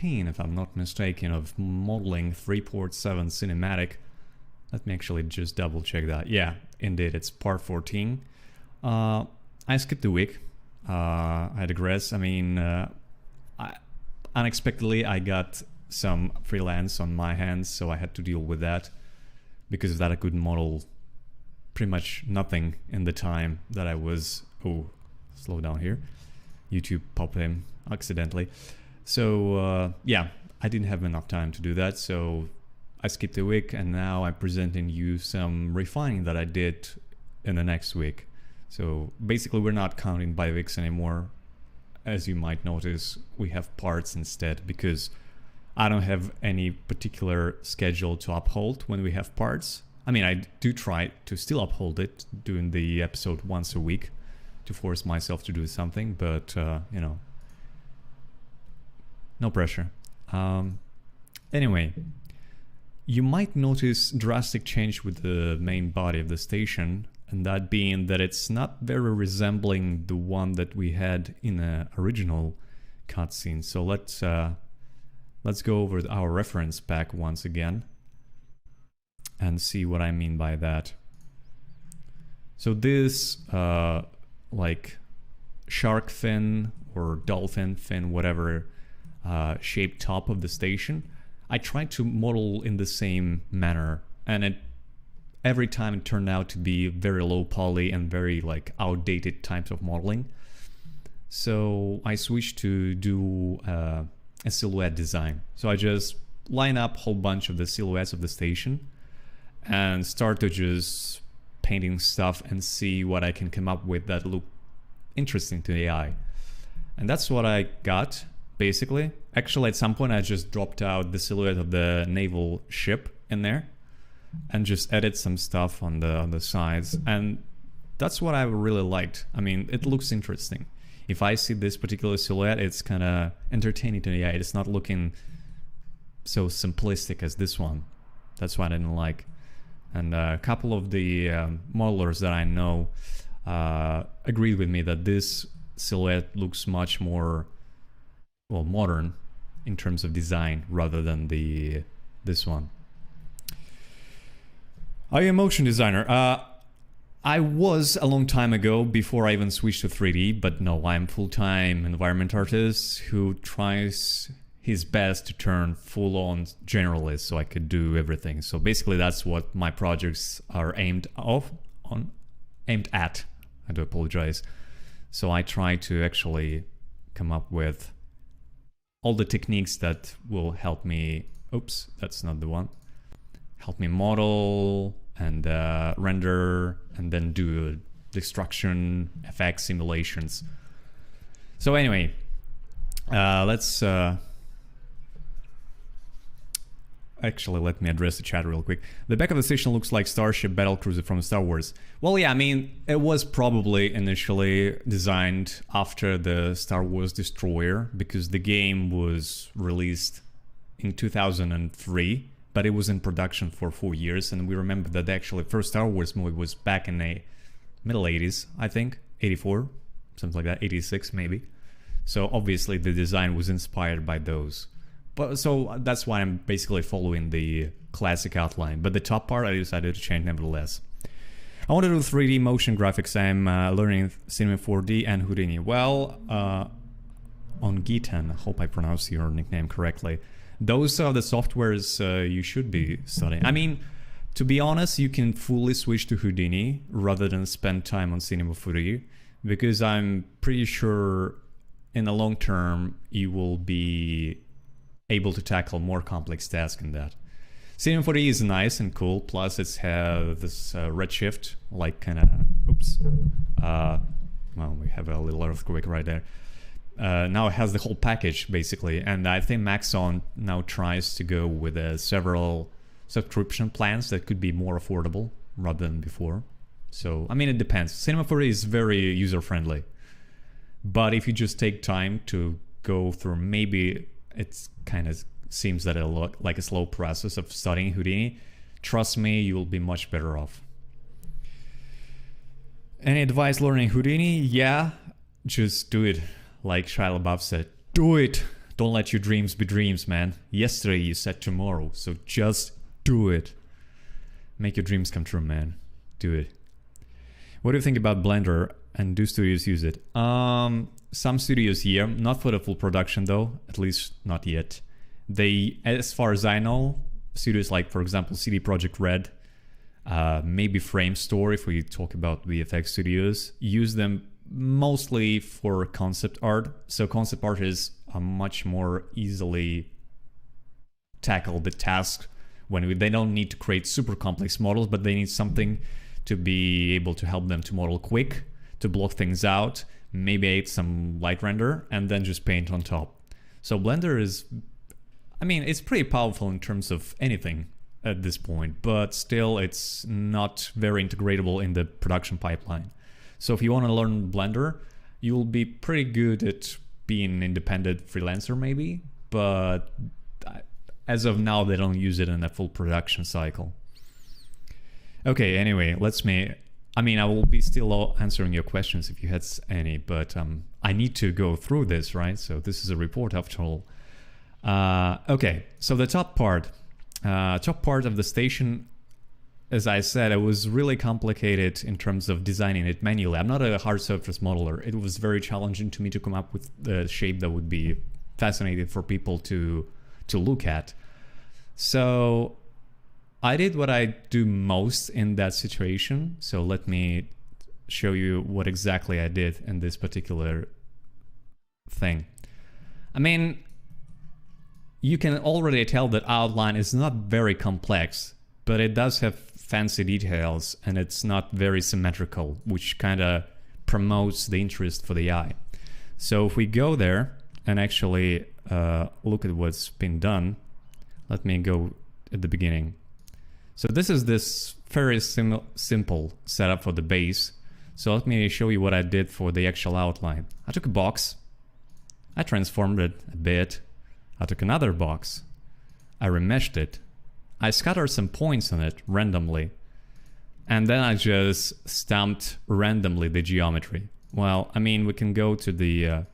if I'm not mistaken, of modeling Freeport 7 cinematic. Let me actually just double check that. Yeah, indeed, it's part 14. I skipped a week. I digress. I mean, unexpectedly, I got some freelance on my hands, so I had to deal with that. Because of that, I couldn't model pretty much nothing in the time that I was... Oh, slow down here. YouTube popped in accidentally. So yeah, I didn't have enough time to do that, so I skipped a week, and now I'm presenting you some refining that I did in the next week. So basically we're not counting by weeks anymore. As you might notice, we have parts instead, because I don't have any particular schedule to uphold when we have parts. I mean, I do try to still uphold it, doing the episode once a week to force myself to do something, but you know, no pressure. Anyway, you might notice drastic change with the main body of the station, and that being that it's not very resembling the one that we had in the original cutscene. So let's go over our reference pack once again and see what I mean by that. So this like shark fin or dolphin fin, whatever shaped top of the station, I tried to model in the same manner, and every time it turned out to be very low poly and very like outdated types of modeling. So I switched to do a silhouette design. So I just line up a whole bunch of the silhouettes of the station and start to just painting stuff and see what I can come up with that look interesting to the eye. And that's what I got, basically. Actually, at some point I just dropped out the silhouette of the naval ship in there and just added some stuff on the sides, and that's what I really liked. I mean, it looks interesting. If I see this particular silhouette, it's kind of entertaining to the eye. It's not looking so simplistic as this one. That's what I didn't like. And a couple of the modelers that I know agreed with me that this silhouette looks much more, well, modern in terms of design rather than this one. Are you a motion designer? I was a long time ago, before I even switched to 3D, but no, I'm full-time environment artist who tries his best to turn full-on generalist so I could do everything. So basically that's what my projects are aimed at. I do apologize. So I try to actually come up with all the techniques that will help me, oops, that's not the one, help me model and render and then do destruction, effects, simulations. So anyway, let's actually let me address the chat real quick. The back of the station looks like Starship Battlecruiser from Star Wars. Well, yeah, I mean, it was probably initially designed after the Star Wars Destroyer, because the game was released in 2003, but it was in production for 4 years, and we remember that the actually first Star Wars movie was back in the middle 80s, I think, 84, something like that, 86 maybe. So obviously the design was inspired by those. But so that's why I'm basically following the classic outline, but the top part I decided to change nevertheless. I want to do 3D motion graphics. I'm learning Cinema 4D and Houdini. Well, on Gitan, I hope I pronounced your nickname correctly. Those are the softwares you should be studying. I mean, to be honest, you can fully switch to Houdini rather than spend time on Cinema 4D, because I'm pretty sure in the long term you will be able to tackle more complex tasks in that. Cinema 4D is nice and cool, plus it's have this redshift, like kind of, oops, well, we have a little earthquake right there. Now it has the whole package basically, and I think Maxon now tries to go with several subscription plans that could be more affordable rather than before. So, I mean, it depends. Cinema 4D is very user-friendly, but if you just take time to go through, maybe it's kind of seems that it'll look like a slow process of studying Houdini. Trust me, you will be much better off. Any advice learning Houdini? Yeah, just do it. Like Shia LaBeouf said, do it. Don't let your dreams be dreams, man. Yesterday you said tomorrow, so just do it. Make your dreams come true, man. Do it. What do you think about Blender, and do studios use it? Some studios, yeah, not for the full production though, at least not yet. They, as far as I know, studios like, for example, CD Projekt Red, maybe Framestore, if we talk about VFX studios, use them mostly for concept art. So concept art is a much more easily tackle the task when they don't need to create super complex models, but they need something to be able to help them to model quick, to block things out, maybe add some light render, and then just paint on top. So Blender is, I mean, it's pretty powerful in terms of anything at this point, but still it's not very integratable in the production pipeline. So if you want to learn Blender, you'll be pretty good at being an independent freelancer maybe, but as of now they don't use it in a full production cycle. Okay, anyway, I will be still answering your questions if you had any, but I need to go through this, right? So this is a report after all. Okay, so the top part of the station, as I said, it was really complicated in terms of designing it manually. I'm not a hard surface modeler. It was very challenging to me to come up with the shape that would be fascinating for people to look at. So I did what I do most in that situation. So let me show you what exactly I did in this particular thing. I mean, you can already tell that outline is not very complex, but it does have fancy details and it's not very symmetrical, which kind of promotes the interest for the eye. So if we go there and actually look at what's been done, let me go at the beginning. So this is this very simple setup for the base. So let me show you what I did for the actual outline. I took a box, I transformed it a bit, I took another box, I remeshed it, I scattered some points on it randomly, and then I just stamped randomly the geometry. Well, I mean, we can go to the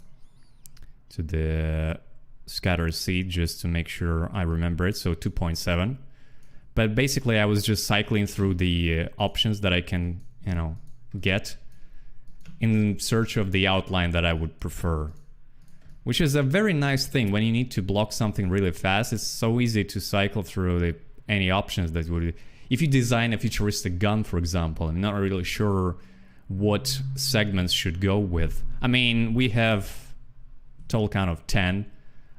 scatter seed just to make sure I remember it. So 2.7. But basically, I was just cycling through the options that I can, get in search of the outline that I would prefer. Which is a very nice thing when you need to block something really fast. It's so easy to cycle through any options that would. If you design a futuristic gun, for example, I'm not really sure what segments should go with. I mean, we have total count of 10.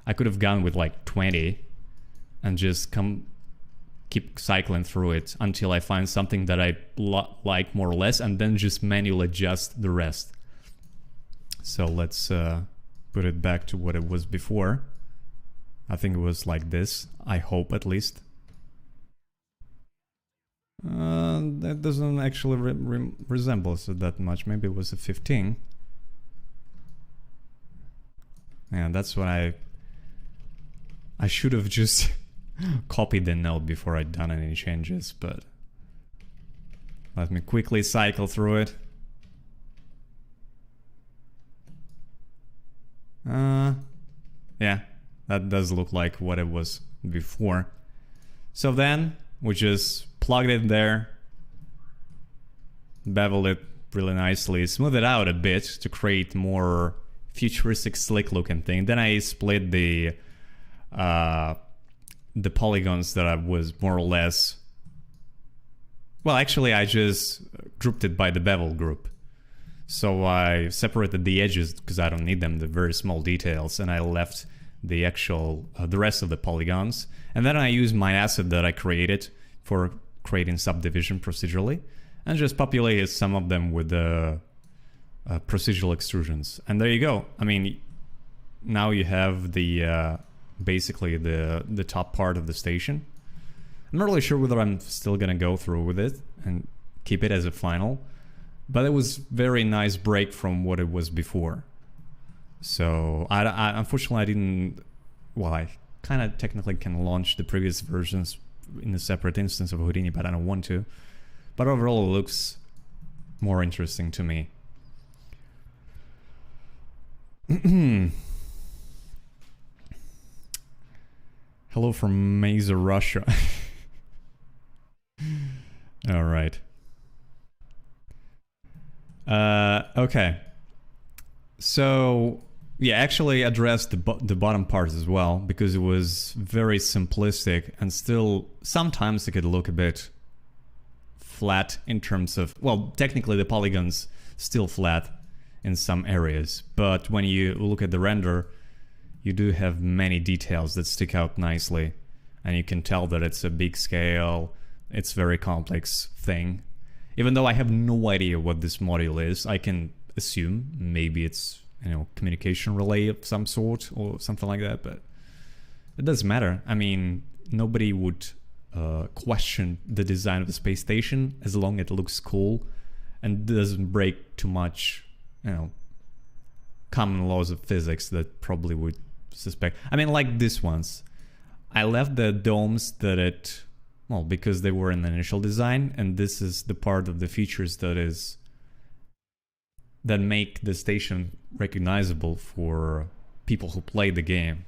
I could have gone with like 20 and just keep cycling through it until I find something that I like more or less, and then just manually adjust the rest. So let's put it back to what it was before. I think it was like this, I hope at least. That doesn't actually resemble it that much. Maybe it was a 15. Yeah, that's what I should have just copied the note before I'd done any changes, but let me quickly cycle through it. Yeah, that does look like what it was before. So then we just plugged it there, beveled it really nicely, smoothed it out a bit to create more futuristic, slick looking thing. Then I split the polygons that I was more or less. Well, actually, I just grouped it by the bevel group. So I separated the edges because I don't need them, the very small details, and I left the actual the rest of the polygons. And then I used my asset that I created for creating subdivision procedurally, and just populated some of them with the procedural extrusions. And there you go. I mean, now you have the basically the top part of the station. I'm not really sure whether I'm still gonna go through with it and keep it as a final, but it was very nice break from what it was before. So I unfortunately I didn't. Well, I kind of technically can launch the previous versions in a separate instance of Houdini, but I don't want to. But overall, it looks more interesting to me. Hello from Mesa, Russia. All right. Okay. So yeah, actually addressed the bottom part as well, because it was very simplistic and still sometimes it could look a bit flat in terms of, well, technically the polygons still flat in some areas, but when you look at the render, you do have many details that stick out nicely, and you can tell that it's a big scale, it's a very complex thing. Even though I have no idea what this module is, I can assume maybe it's, you know, communication relay of some sort or something like that, but it doesn't matter. I mean, nobody would question the design of the space station as long as it looks cool and doesn't break too much, you know, common laws of physics that probably would suspect. I mean, like these ones. I left the domes that it, well, because they were in the initial design, and this is the part of the features that make the station recognizable for people who play the game.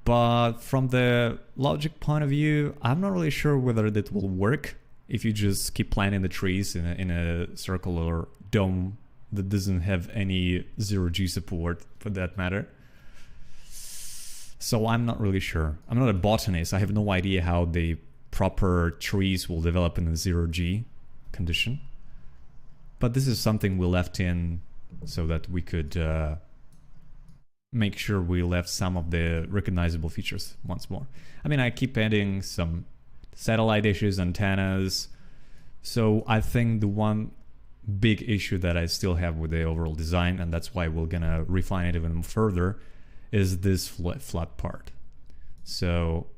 But from the logic point of view, I'm not really sure whether that will work if you just keep planting the trees in a circular dome that doesn't have any zero-G support, for that matter. So I'm not really sure. I'm not a botanist. I have no idea how the proper trees will develop in a zero-G condition. But this is something we left in so that we could make sure we left some of the recognizable features once more. I mean, I keep adding some satellite dishes, antennas. So I think the one big issue that I still have with the overall design, and that's why we're gonna refine it even further, is this flat part. So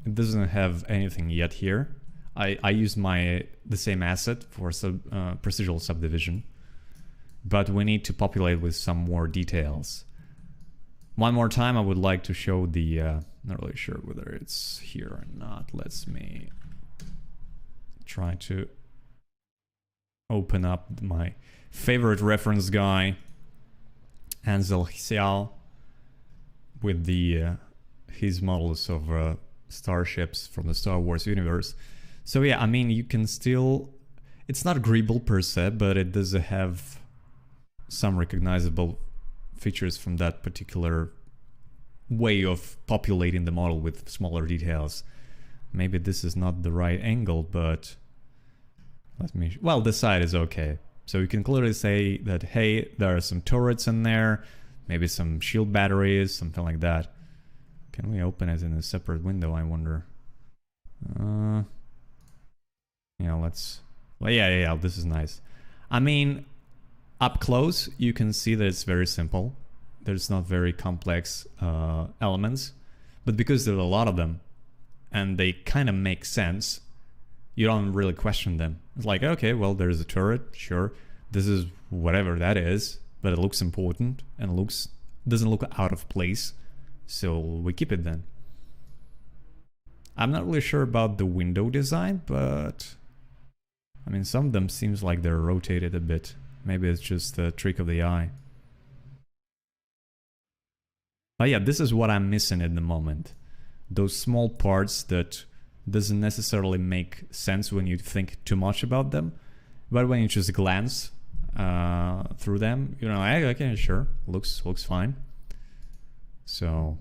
it doesn't have anything yet here. I used the same asset for procedural subdivision, but we need to populate with some more details. One more time, I would like to show the, not really sure whether it's here or not. Let's me try to open up my favorite reference guy, Ansel Xiao, with the his models of starships from the Star Wars universe. So yeah, I mean, you can still, it's not agreeable per se, but it does have some recognizable features from that particular way of populating the model with smaller details. Maybe this is not the right angle, but let me, well, this side is okay. So you can clearly say that, hey, there are some turrets in there, maybe some shield batteries, something like that. Can we open it in a separate window, I wonder? Yeah, let's, well, yeah, this is nice. I mean, up close, you can see that it's very simple. There's not very complex elements, but because there are a lot of them and they kind of make sense, you don't really question them. It's like, okay, well, there's a turret, sure. This is whatever that is, but it looks important and doesn't look out of place, so we keep it then. I'm not really sure about the window design, but I mean, some of them seems like they're rotated a bit. Maybe it's just a trick of the eye. Oh yeah, this is what I'm missing at the moment. Those small parts that doesn't necessarily make sense when you think too much about them, but when you just glance through them, you know, okay, sure, looks fine. So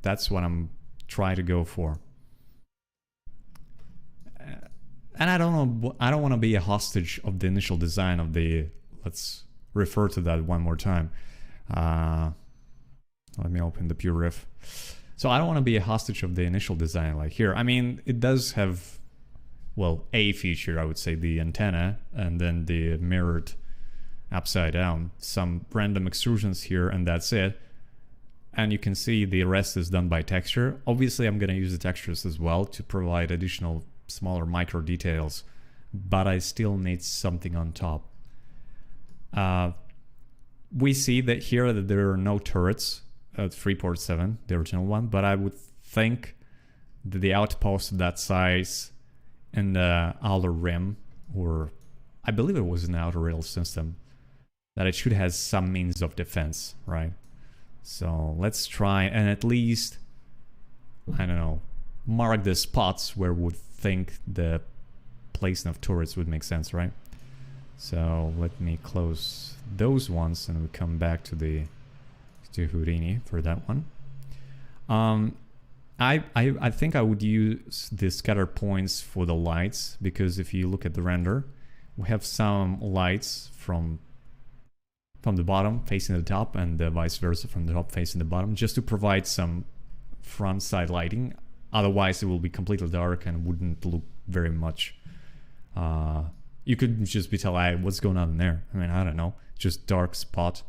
that's what I'm trying to go for. And I don't want to be a hostage of the initial design of the, let's refer to that one more time. Let me open the pure riff. So I don't want to be a hostage of the initial design like here. I mean, it does have, well, a feature, I would say, the antenna, and then the mirrored upside down, some random extrusions here, and that's it. And you can see the rest is done by texture. Obviously, I'm going to use the textures as well to provide additional smaller micro details, but I still need something on top. We see that here that there are no turrets at Freeport 7, the original one, but I would think that the outpost of that size and the outer rim, or I believe it was an outer rail system, that it should have some means of defense, right? So let's try and at least I don't know, mark the spots where we think the placing of turrets would make sense, right? So let me close those ones and we come back to Houdini for that one. I think I would use the scatter points for the lights, because if you look at the render, we have some lights from the bottom facing the top and vice versa from the top facing the bottom, just to provide some front side lighting. Otherwise it will be completely dark and wouldn't look very much. You could just be telling, what's going on in there? I mean, I don't know, just dark spot.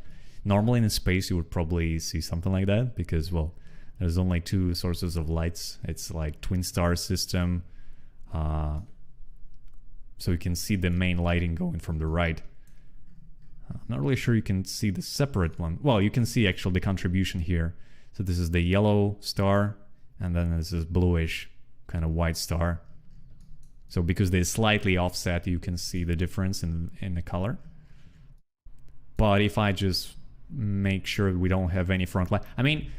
Normally in space you would probably see something like that, because, well, there's only two sources of lights. It's like twin star system, so you can see the main lighting going from the right. I'm not really sure you can see the separate one. Well, you can see actually the contribution here. So this is the yellow star, and then this is bluish kind of white star. So because they're slightly offset, you can see the difference in the color. But if I just make sure we don't have any front light, I mean,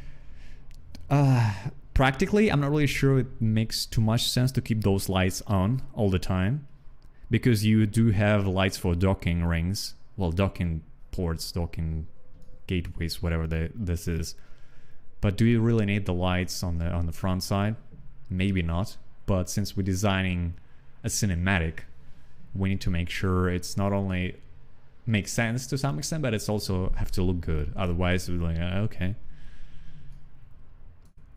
practically, I'm not really sure it makes too much sense to keep those lights on all the time, because you do have lights for docking rings, well, docking ports, docking gateways, whatever this is. But do you really need the lights on the front side? Maybe not. But since we're designing a cinematic, we need to make sure it's not only makes sense to some extent, but it's also have to look good. Otherwise, we're like, okay.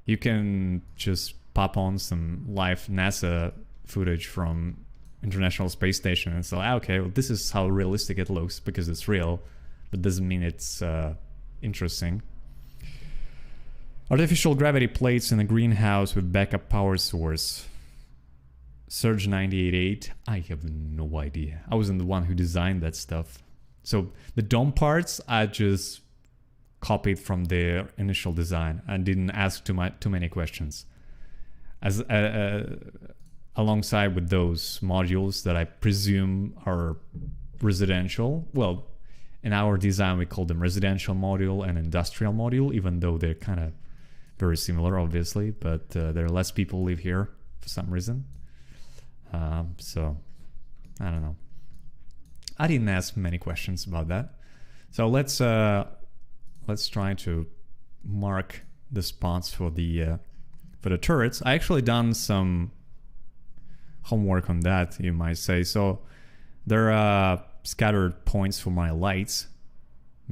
You can just pop on some live NASA footage from International Space Station and say, okay, well, this is how realistic it looks because it's real, but doesn't mean it's interesting. Artificial gravity plates in a greenhouse with backup power source. Surge 98.8. I have no idea. I wasn't the one who designed that stuff. So the dome parts I just copied from their initial design and didn't ask too many questions. As alongside with those modules that I presume are residential. Well, in our design we call them residential module and industrial module, even though they're kind of very similar, obviously, but there are less people live here for some reason. So I don't know. I didn't ask many questions about that. So let's try to mark the spots for the turrets. I actually done some homework on that, you might say. So there are scattered points for my lights.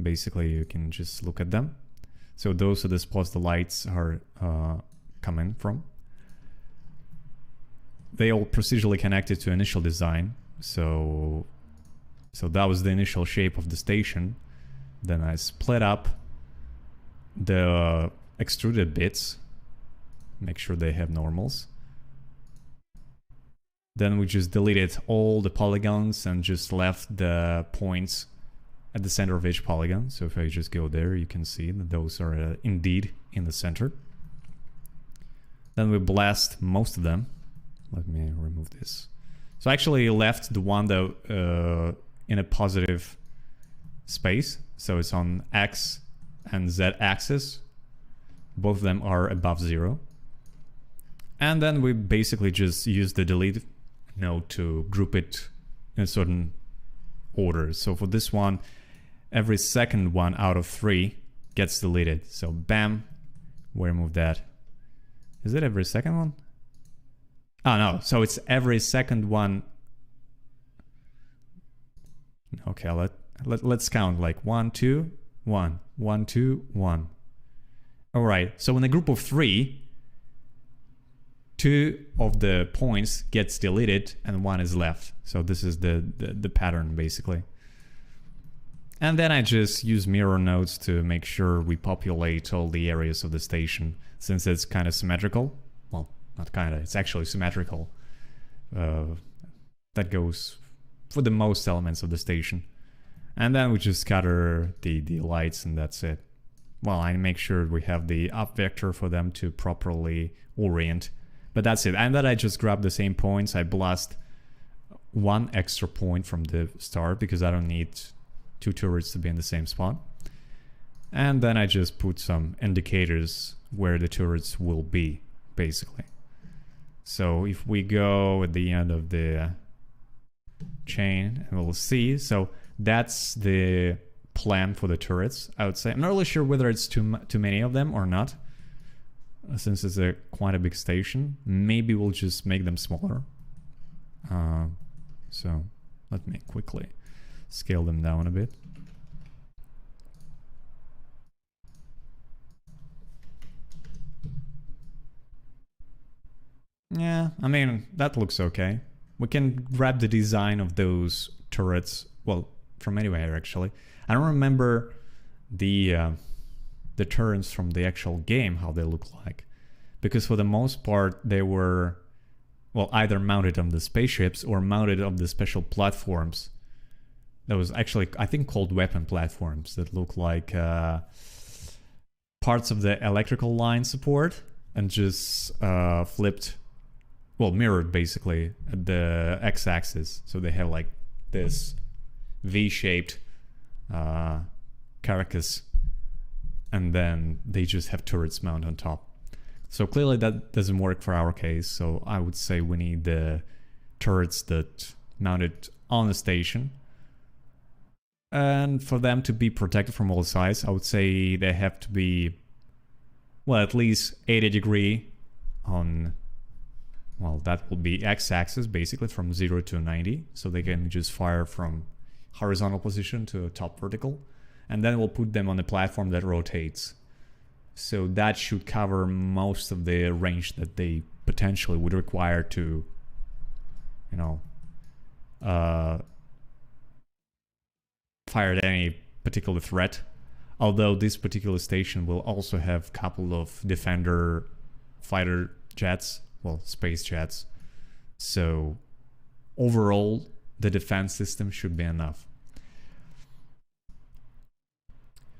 Basically, you can just look at them. So those are the spots the lights are coming from. They all procedurally connected to initial design. So that was the initial shape of the station. Then I split up the extruded bits, make sure they have normals. Then we just deleted all the polygons and just left the points at the center of each polygon. So if I just go there, you can see that those are indeed in the center. Then we blast most of them. Let me remove this. So I actually left the one that in a positive space. So it's on X and Z axis. Both of them are above 0. And then we basically just use the delete node to group it in a certain order. So for this one, every second one out of 3 gets deleted. So bam, we remove that. Is it every second one? Oh no, so it's every second one. Okay, let's count like 1, 2, 1, 1, 2, 1. All right, so in a group of 3, 2 of the points gets deleted and 1 is left. So this is the pattern basically. And then I just use mirror nodes to make sure we populate all the areas of the station, since it's kind of symmetrical. Well, not kind of, it's actually symmetrical. That goes for the most elements of the station. And then we just scatter the lights and that's it. Well, I make sure we have the up vector for them to properly orient. But that's it. And then I just grab the same points. I blast 1 extra point from the start because I don't need 2 turrets to be in the same spot. And then I just put some indicators where the turrets will be, basically. So if we go at the end of the chain, we'll see. So that's the plan for the turrets, I would say. I'm not really sure whether it's too many of them or not, since it's quite a big station. Maybe we'll just make them smaller. So let me quickly scale them down a bit. Yeah, I mean, that looks okay. We can grab the design of those turrets, well, from anywhere actually. I don't remember the turrets from the actual game, how they look like. Because for the most part, they were, well, either mounted on the spaceships or mounted on the special platforms. That was actually, I think, called weapon platforms that look like parts of the electrical line support and just flipped, well, mirrored basically at the x-axis. So they have like this V-shaped carcass, and then they just have turrets mounted on top. So clearly that doesn't work for our case. So I would say we need the turrets that mounted on the station. And for them to be protected from all sides, I would say they have to be, well, at least 80 degree on, well, that will be x-axis basically from 0 to 90. So they can just fire from horizontal position to top vertical. And then we'll put them on a platform that rotates. So that should cover most of the range that they potentially would require to, you know, fire at any particular threat. Although this particular station will also have a couple of defender fighter jets, well, space jets. So overall, the defense system should be enough.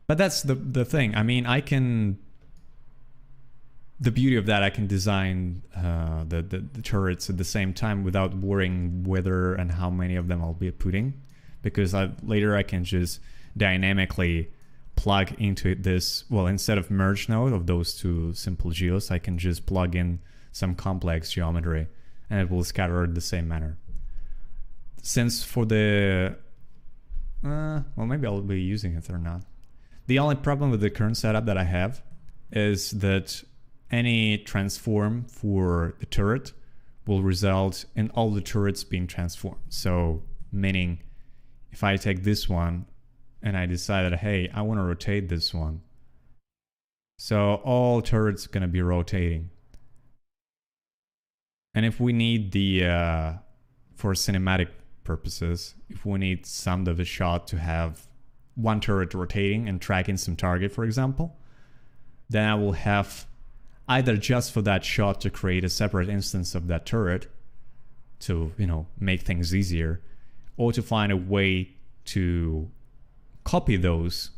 But that's the thing. I mean, I can... The beauty of that, I can design the turrets at the same time without worrying whether and how many of them I'll be putting. Because later I can just dynamically plug into this, well, instead of merge node of those two simple geos, I can just plug in some complex geometry and it will scatter in the same manner. Since for the... well, maybe I'll be using it or not. The only problem with the current setup that I have is that any transform for the turret will result in all the turrets being transformed. So, meaning if I take this one and I decided, hey, I want to rotate this one. So all turrets are going to be rotating. And if we need the, for cinematic purposes, if we need some of the shot to have one turret rotating and tracking some target, for example, then I will have either just for that shot to create a separate instance of that turret to, you know, make things easier, or to find a way to copy those,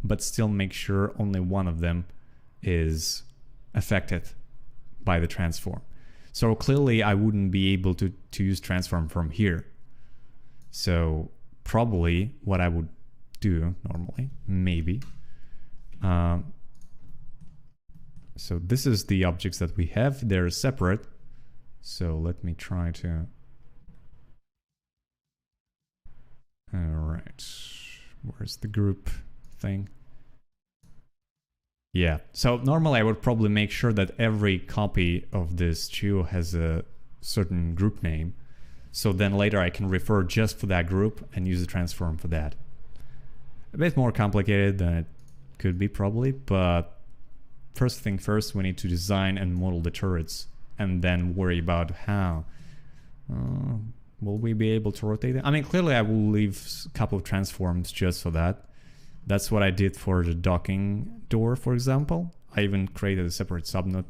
but still make sure only one of them is affected by the transform. So clearly I wouldn't be able to use transform from here. So probably what I would do normally, maybe, so this is the objects that we have. They're separate. So let me try to... Alright. Where's the group thing? Yeah. So normally I would probably make sure that every copy of this geo has a certain group name. So then later I can refer just for that group and use the transform for that. A bit more complicated than it could be probably, but first thing first, we need to design and model the turrets and then worry about how will we be able to rotate it. I mean, clearly I will leave a couple of transforms just for that. That's what I did for the docking door, for example. I even created a separate subnode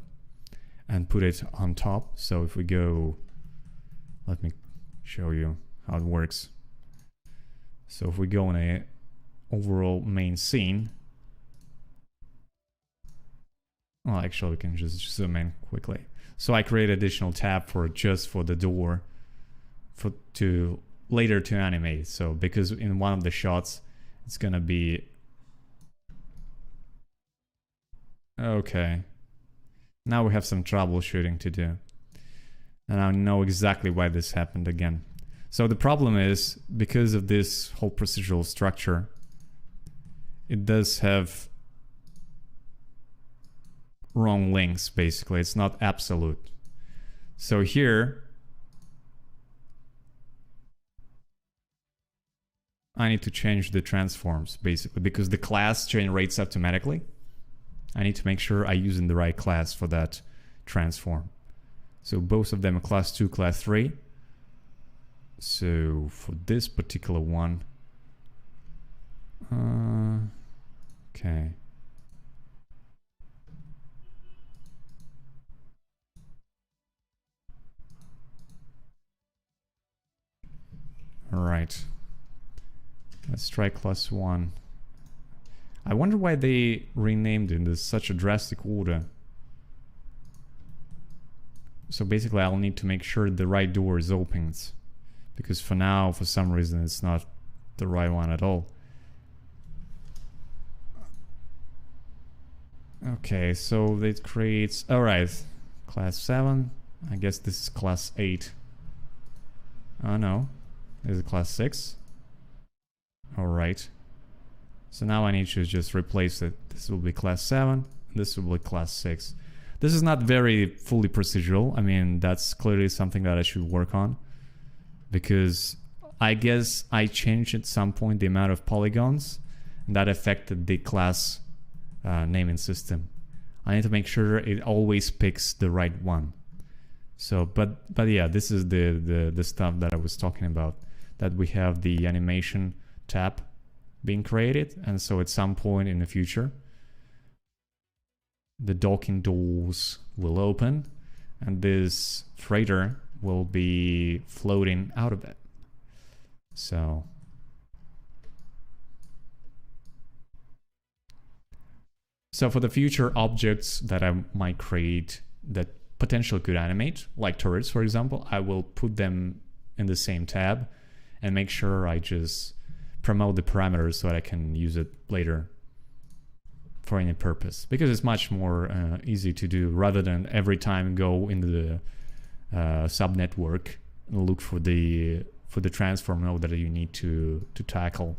and put it on top. So if we go, let me show you how it works. So if we go in a overall main scene, well, actually, we can just zoom in quickly. So I create additional tab for just for the door, to later to animate. So because in one of the shots, it's gonna be okay. Now we have some troubleshooting to do. And I know exactly why this happened again. So the problem is, because of this whole procedural structure, it does have wrong links, basically. It's not absolute. So here, I need to change the transforms, basically, because the class generates automatically. I need to make sure I'm using the right class for that transform. So both of them are class 2, class 3. So for this particular one, okay. All right. Let's try class 1. I wonder why they renamed it in such a drastic order. So basically I'll need to make sure the right door is open, because for now, for some reason, it's not the right one at all. Okay, so it creates, all right, class 7. I guess this is class 8. Oh no, this is class 6. All right. So now I need to just replace it. This will be class 7. This will be class 6. This is not very fully procedural. I mean, that's clearly something that I should work on, because I guess I changed at some point the amount of polygons, and that affected the class naming system. I need to make sure it always picks the right one. So, but yeah, this is the stuff that I was talking about, that we have the animation tab being created, and so at some point in the future, the docking doors will open, and this freighter will be floating out of it. So for the future objects that I might create that potentially could animate, like turrets, for example, I will put them in the same tab and make sure I just promote the parameters so that I can use it later for any purpose, because it's much more easy to do rather than every time go into the subnetwork and look for the transform node that you need to tackle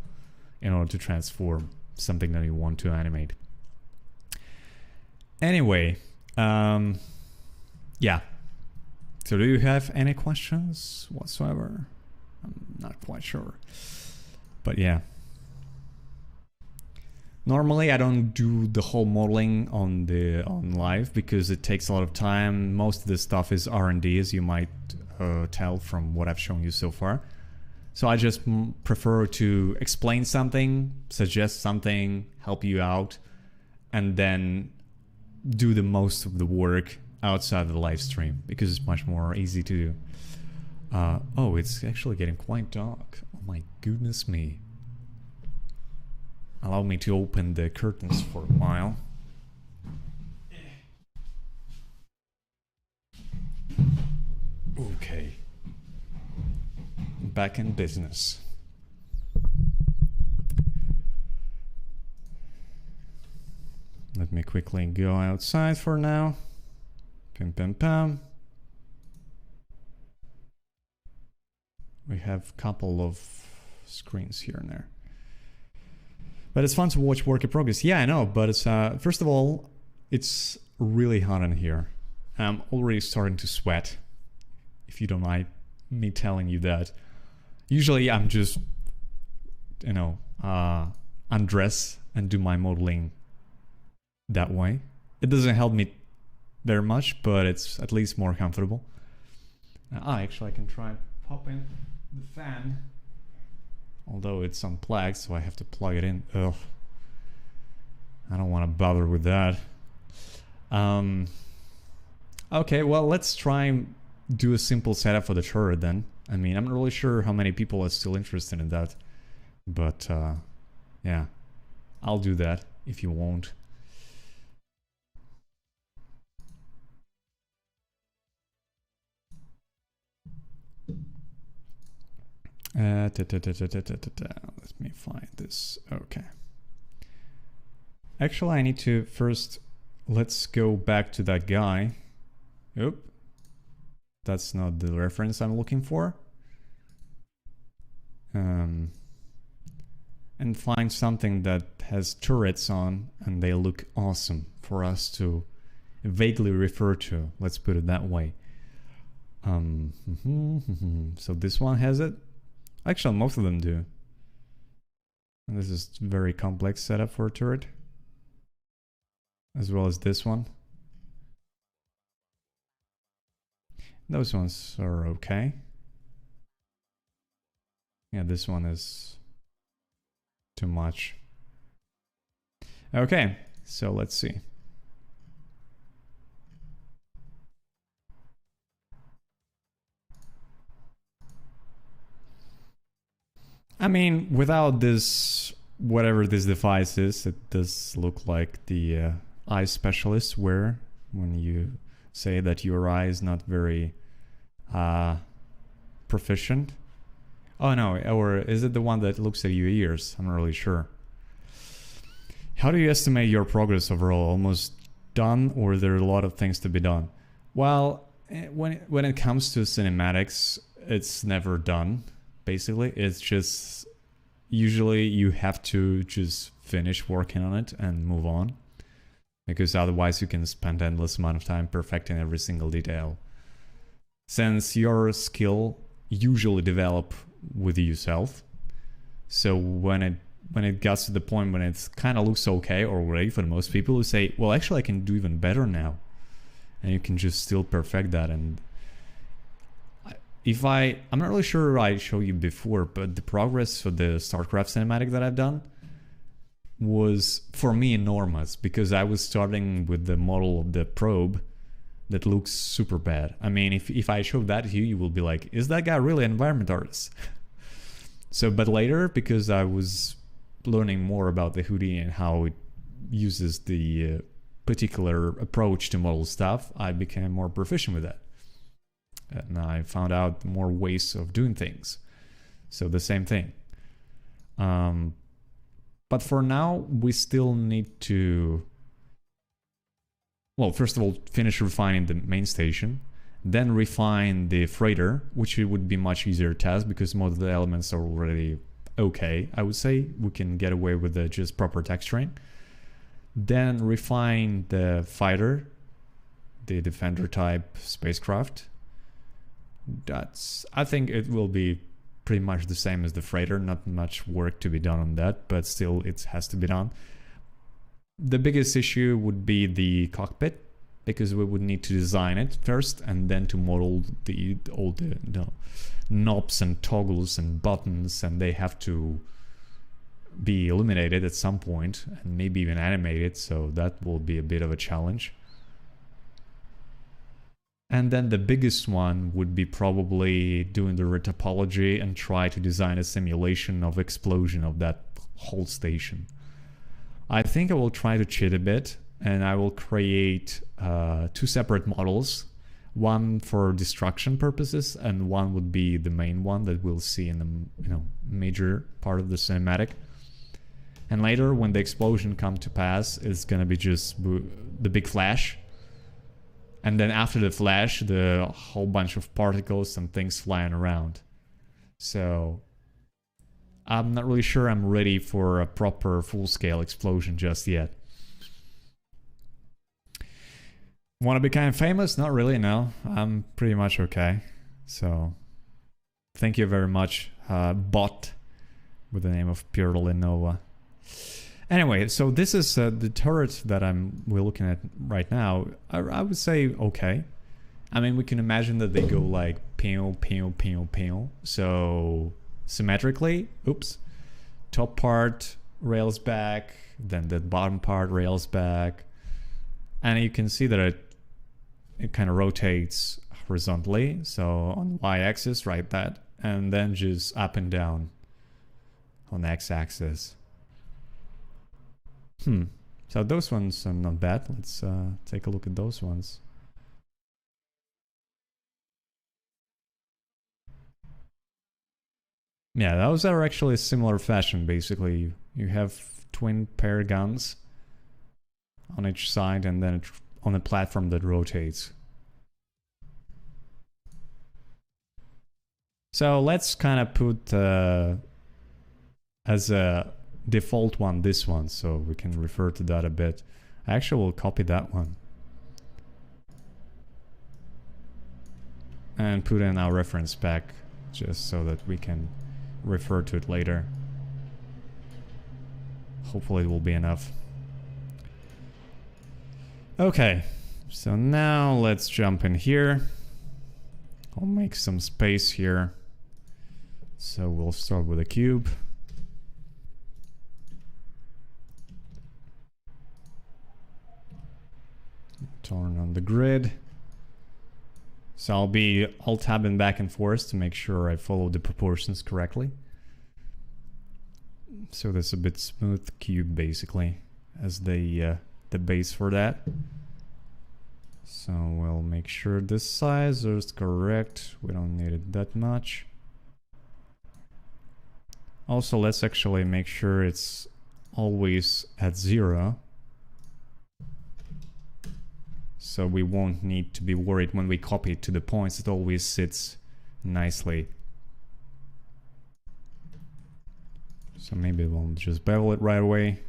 in order to transform something that you want to animate. Anyway, yeah. So do you have any questions whatsoever? I'm not quite sure, but yeah. Normally, I don't do the whole modeling on live because it takes a lot of time. Most of this stuff is R&D, as you might tell from what I've shown you so far. So I just prefer to explain something, suggest something, help you out, and then do the most of the work outside of the live stream, because it's much more easy to do. Oh, it's actually getting quite dark. Oh my goodness me. Allow me to open the curtains for a while. Okay. Back in business. Let me quickly go outside for now. Pim pam pam. We have a couple of screens here and there. But it's fun to watch work in progress. Yeah, I know, but it's first of all, it's really hot in here. I'm already starting to sweat, if you don't mind me telling you that. Usually I'm just, you know, undress and do my modeling that way. It doesn't help me very much, but it's at least more comfortable. Actually I can try popping the fan. Although it's unplugged, so I have to plug it in. Ugh. I don't want to bother with that. Okay, well, let's try and do a simple setup for the turret then. I mean, I'm not really sure how many people are still interested in that. But, yeah. I'll do that if you won't. Let me find this. Okay. Actually, I need to first let's go back to that guy. Oop. That's not the reference I'm looking for. And find something that has turrets on and they look awesome for us to vaguely refer to. Let's put it that way. So this one has it. Actually, most of them do. And this is very complex setup for a turret. As well as this one. Those ones are okay. Yeah, this one is too much. Okay, so let's see. I mean, without this, whatever this device is, it does look like the eye specialists wear when you say that your eye is not very proficient. Oh no, or is it the one that looks at your ears? I'm not really sure. How do you estimate your progress overall? Almost done, or there are a lot of things to be done? Well, when it comes to cinematics, it's never done. Basically, it's just usually you have to just finish working on it and move on, because otherwise you can spend endless amount of time perfecting every single detail. Since your skill usually develop with yourself, so when it gets to the point when it kind of looks okay already for most people, who say, well, actually I can do even better now, and you can just still perfect that. And I'm not really sure I showed you before, but the progress for the StarCraft cinematic that I've done was for me enormous, because I was starting with the model of the probe that looks super bad. I mean, if I show that to you, you will be like, is that guy really an environment artist? So, but later, because I was learning more about the Houdini and how it uses the particular approach to model stuff, I became more proficient with that. And I found out more ways of doing things. So the same thing. But for now, we still need to, well, first of all, finish refining the main station, then refine the freighter, which would be much easier task because most of the elements are already okay. I would say we can get away with the just proper texturing. Then refine the fighter, the defender type spacecraft. I think it will be pretty much the same as the freighter, not much work to be done on that, but still it has to be done. The biggest issue would be the cockpit, because we would need to design it first and then to model all the knobs and toggles and buttons, and they have to be illuminated at some point and maybe even animated, so that will be a bit of a challenge. And then the biggest one would be probably doing the retopology and try to design a simulation of explosion of that whole station. I think I will try to cheat a bit, and I will create 2 separate models. One for destruction purposes, and one would be the main one that we'll see in the major part of the cinematic. And later, when the explosion comes to pass, it's gonna be just the big flash. And then after the flash, the whole bunch of particles and things flying around. So I'm not really sure I'm ready for a proper full-scale explosion just yet. Want to be kind of famous? Not really, no. I'm pretty much okay. So thank you very much, bot with the name of Pure Lenovo. Anyway, so this is the turret that we're looking at right now. I would say okay. I mean, we can imagine that they go like pew, pew, pew, pew. So symmetrically, oops, top part rails back, then the bottom part rails back, and you can see that it kind of rotates horizontally. So on the y-axis, right, that, and then just up and down on the x-axis. So those ones are not bad. Let's take a look at those ones. Yeah, those are actually a similar fashion, basically. You have twin pair guns on each side, and then on a platform that rotates. So let's kind of put as a default one this one, so we can refer to that a bit. I actually will copy that one and put in our reference back, just so that we can refer to it later. Hopefully it will be enough. Okay, so now let's jump in here. I'll make some space here. So we'll start with a cube. Turn on the grid. So I'll be alt-tabbing back and forth to make sure I follow the proportions correctly. So that's a bit smooth cube basically as the base for that. So we'll make sure this size is correct. We don't need it that much. Also, let's actually make sure it's always at 0. So we won't need to be worried when we copy it to the points. It always sits nicely. So maybe we'll just bevel it right away.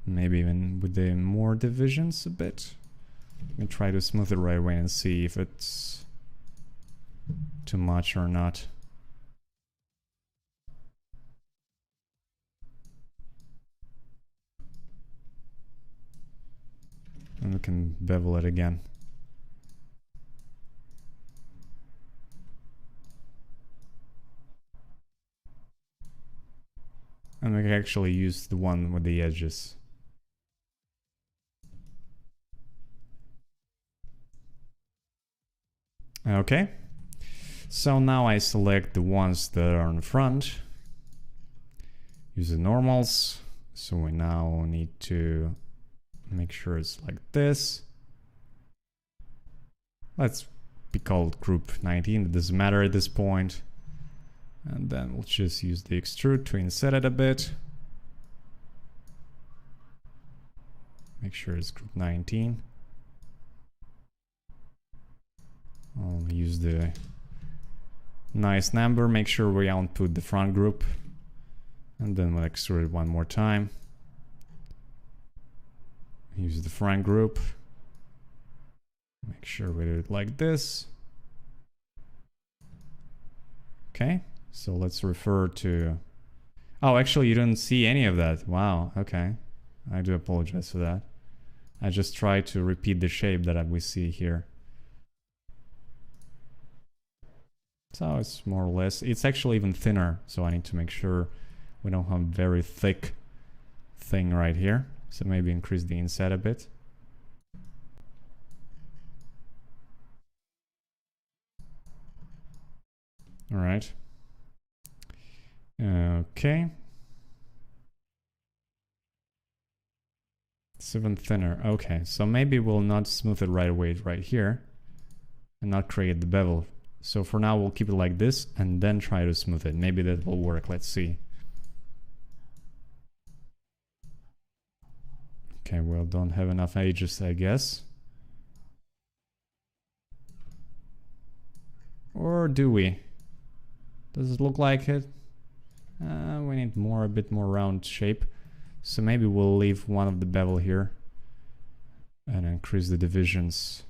Maybe even with the more divisions a bit. Let me try to smooth it right away and see if it's too much or not. And we can bevel it again. And we can actually use the one with the edges. Okay, so now I select the ones that are in front. Use the normals. So we now need to make sure it's like this. Let's be called group 19. It doesn't matter at this point. And then we'll just use the extrude to inset it a bit. Make sure it's group 19. I'll use the nice number. Make sure we output the front group. And then we'll extrude it one more time. Use the front group. Make sure we do it like this. Okay, so let's refer to... Oh, actually you didn't see any of that. Wow, okay. I do apologize for that. I just tried to repeat the shape that we see here. So it's more or less... It's actually even thinner, so I need to make sure we don't have a very thick thing right here. So maybe increase the inset a bit. All right. Okay. It's even thinner. Okay, so maybe we'll not smooth it right away right here and not create the bevel. So for now, we'll keep it like this and then try to smooth it. Maybe that will work. Let's see. Okay, well, don't have enough edges, I guess. Or do we? Does it look like it? We need a bit more round shape. So maybe we'll leave one of the bevel here and increase the divisions.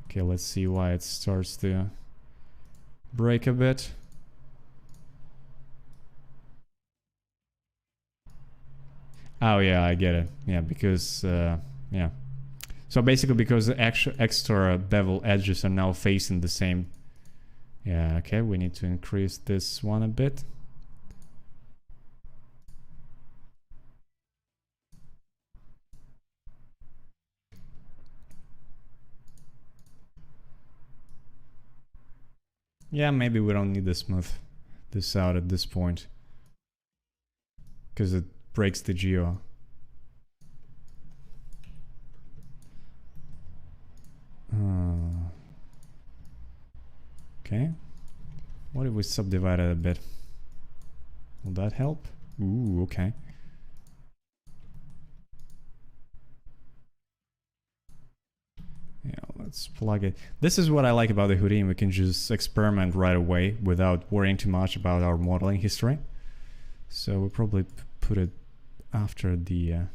Okay, let's see why it starts to break a bit. Oh yeah, I get it. Yeah, because yeah. So basically, because the extra bevel edges are now facing the same. Yeah. Okay, we need to increase this one a bit. Yeah, maybe we don't need to smooth this out at this point because it breaks the geo. Okay. What if we subdivide it a bit? Will that help? Ooh, okay. Yeah, let's plug it. This is what I like about the Houdini. We can just experiment right away without worrying too much about our modeling history. So we'll probably put it after the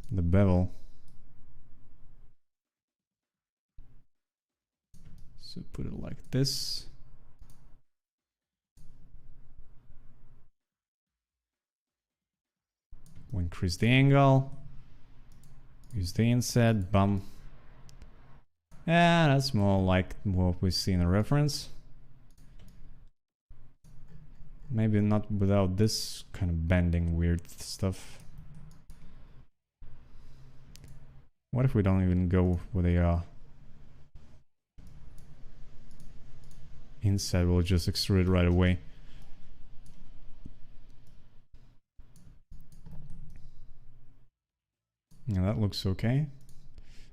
bevel. So put it like this. We'll increase the angle. Use the inset, bump. Yeah, that's more like what we see in the reference. Maybe not without this kind of bending weird stuff. What if we don't even go with a inset? We'll just extrude it right away. Yeah, that looks okay.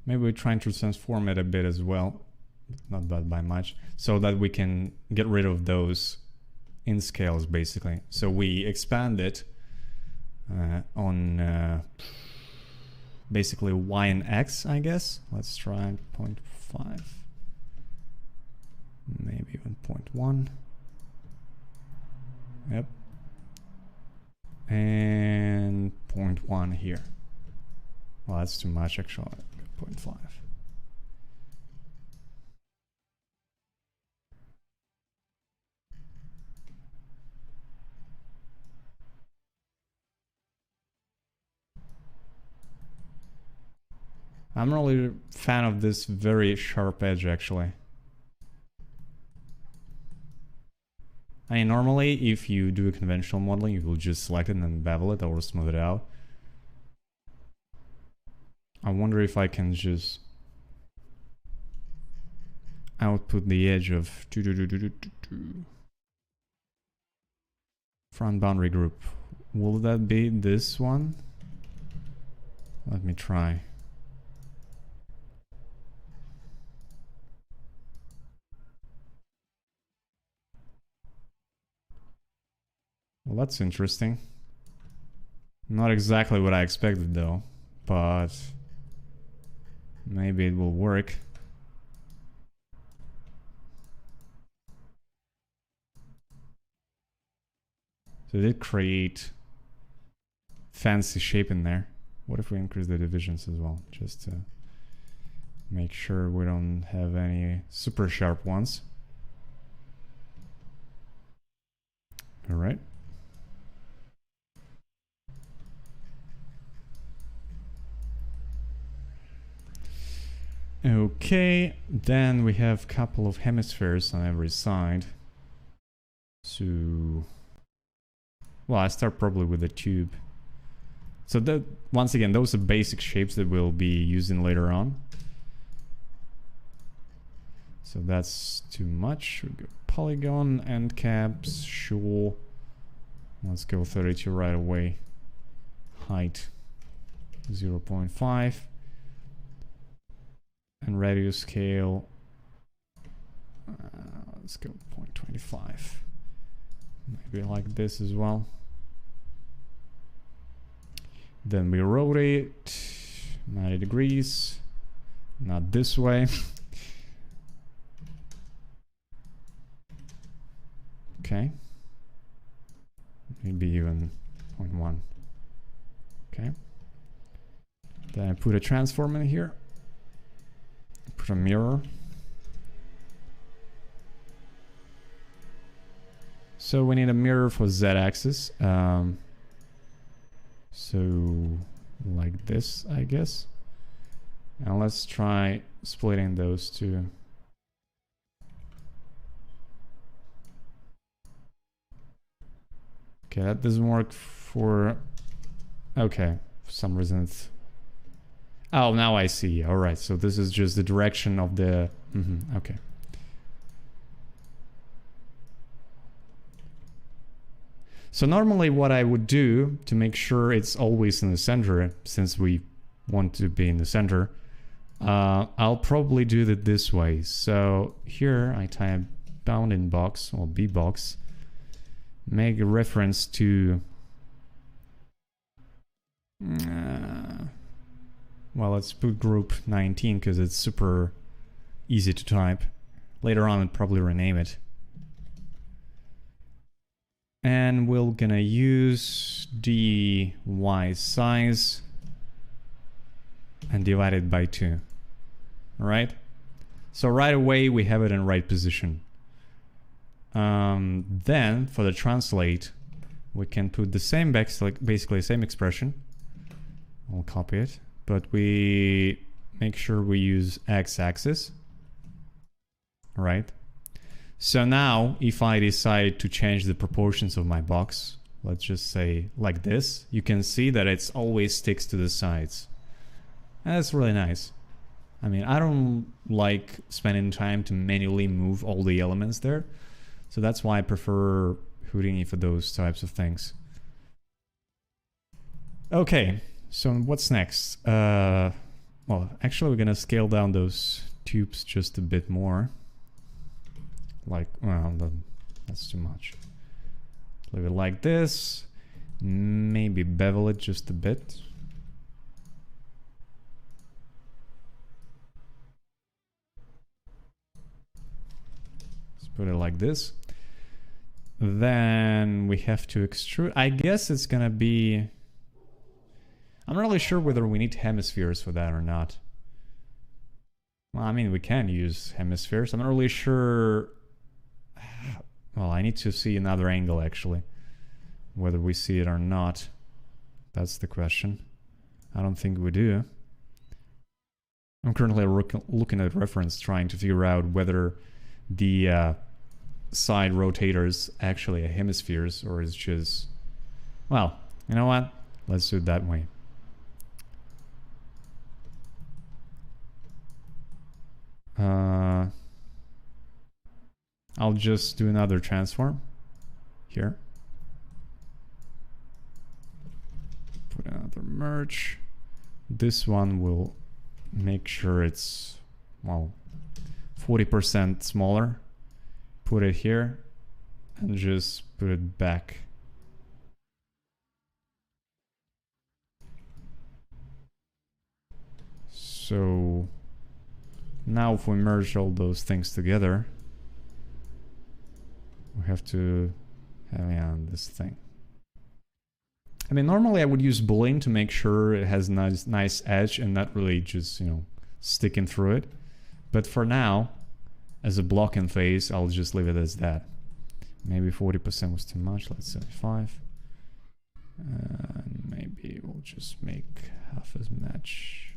Maybe we're trying to transform it a bit as well, not that by much, so that we can get rid of those in scales basically. So we expand it on basically y and x, I guess. Let's try 0.5, maybe even 0.1. Yep, and 0.1 here. Well, that's too much actually. 0.5. I'm really a fan of this very sharp edge actually. I mean, normally if you do a conventional modeling, you will just select it and then bevel it or smooth it out. I wonder if I can just output the edge of front boundary group. Will that be this one? Let me try. Well, that's interesting. Not exactly what I expected though, but maybe it will work. So it did create fancy shape in there. What if we increase the divisions as well, just to make sure we don't have any super sharp ones. All right. Okay, then we have a couple of hemispheres on every side. So, well, I start probably with a tube. So that, once again, those are basic shapes that we'll be using later on. So that's too much. We go polygon, end caps, sure. Let's go 32 right away. Height 0.5. And radius scale, let's go 0.25. Maybe like this as well. Then we rotate 90 degrees, not this way. Okay. Maybe even 0.1. Okay. Then I put a transform in here. Put a mirror. So we need a mirror for z-axis. So like this, I guess. And let's try splitting those two. Okay, that doesn't work for... Okay, for some reason it's... Oh, now I see. All right, so this is just the direction of the... okay. So normally what I would do to make sure it's always in the center, since we want to be in the center, I'll probably do it this way. So here I type bounding box or bbox, make a reference to well, let's put group 19 because it's super easy to type. Later on I'll probably rename it. And we're gonna use the y size and divide it by 2. Right? So right away we have it in right position. Then for the translate, we can put the same basically the same expression. I'll copy it, but we make sure we use x-axis. Right? So now if I decide to change the proportions of my box, let's just say like this, you can see that it's always sticks to the sides. And that's really nice. I mean, I don't like spending time to manually move all the elements there. So that's why I prefer Houdini for those types of things. Okay, so what's next? Well, actually we're gonna scale down those tubes just a bit more. Like, well, that's too much. Leave it like this. Maybe bevel it just a bit. Put it like this. Then we have to extrude. I guess it's gonna be... I'm not really sure whether we need hemispheres for that or not. Well, I mean, we can use hemispheres. I'm not really sure... Well, I need to see another angle, actually. Whether we see it or not. That's the question. I don't think we do. I'm currently looking at reference, trying to figure out whether the side rotators actually are hemispheres or is just... Well, you know what? Let's do it that way. I'll just do another transform here. Put another merge. This one will make sure it's, well, 40% smaller. Put it here and just put it back. So now if we merge all those things together, we have to have this thing. I mean, normally I would use boolean to make sure it has nice edge and not really just, you know, sticking through it. But for now, as a blocking phase, I'll just leave it as that. Maybe 40% was too much. Let's say 5. And maybe we'll just make half as much.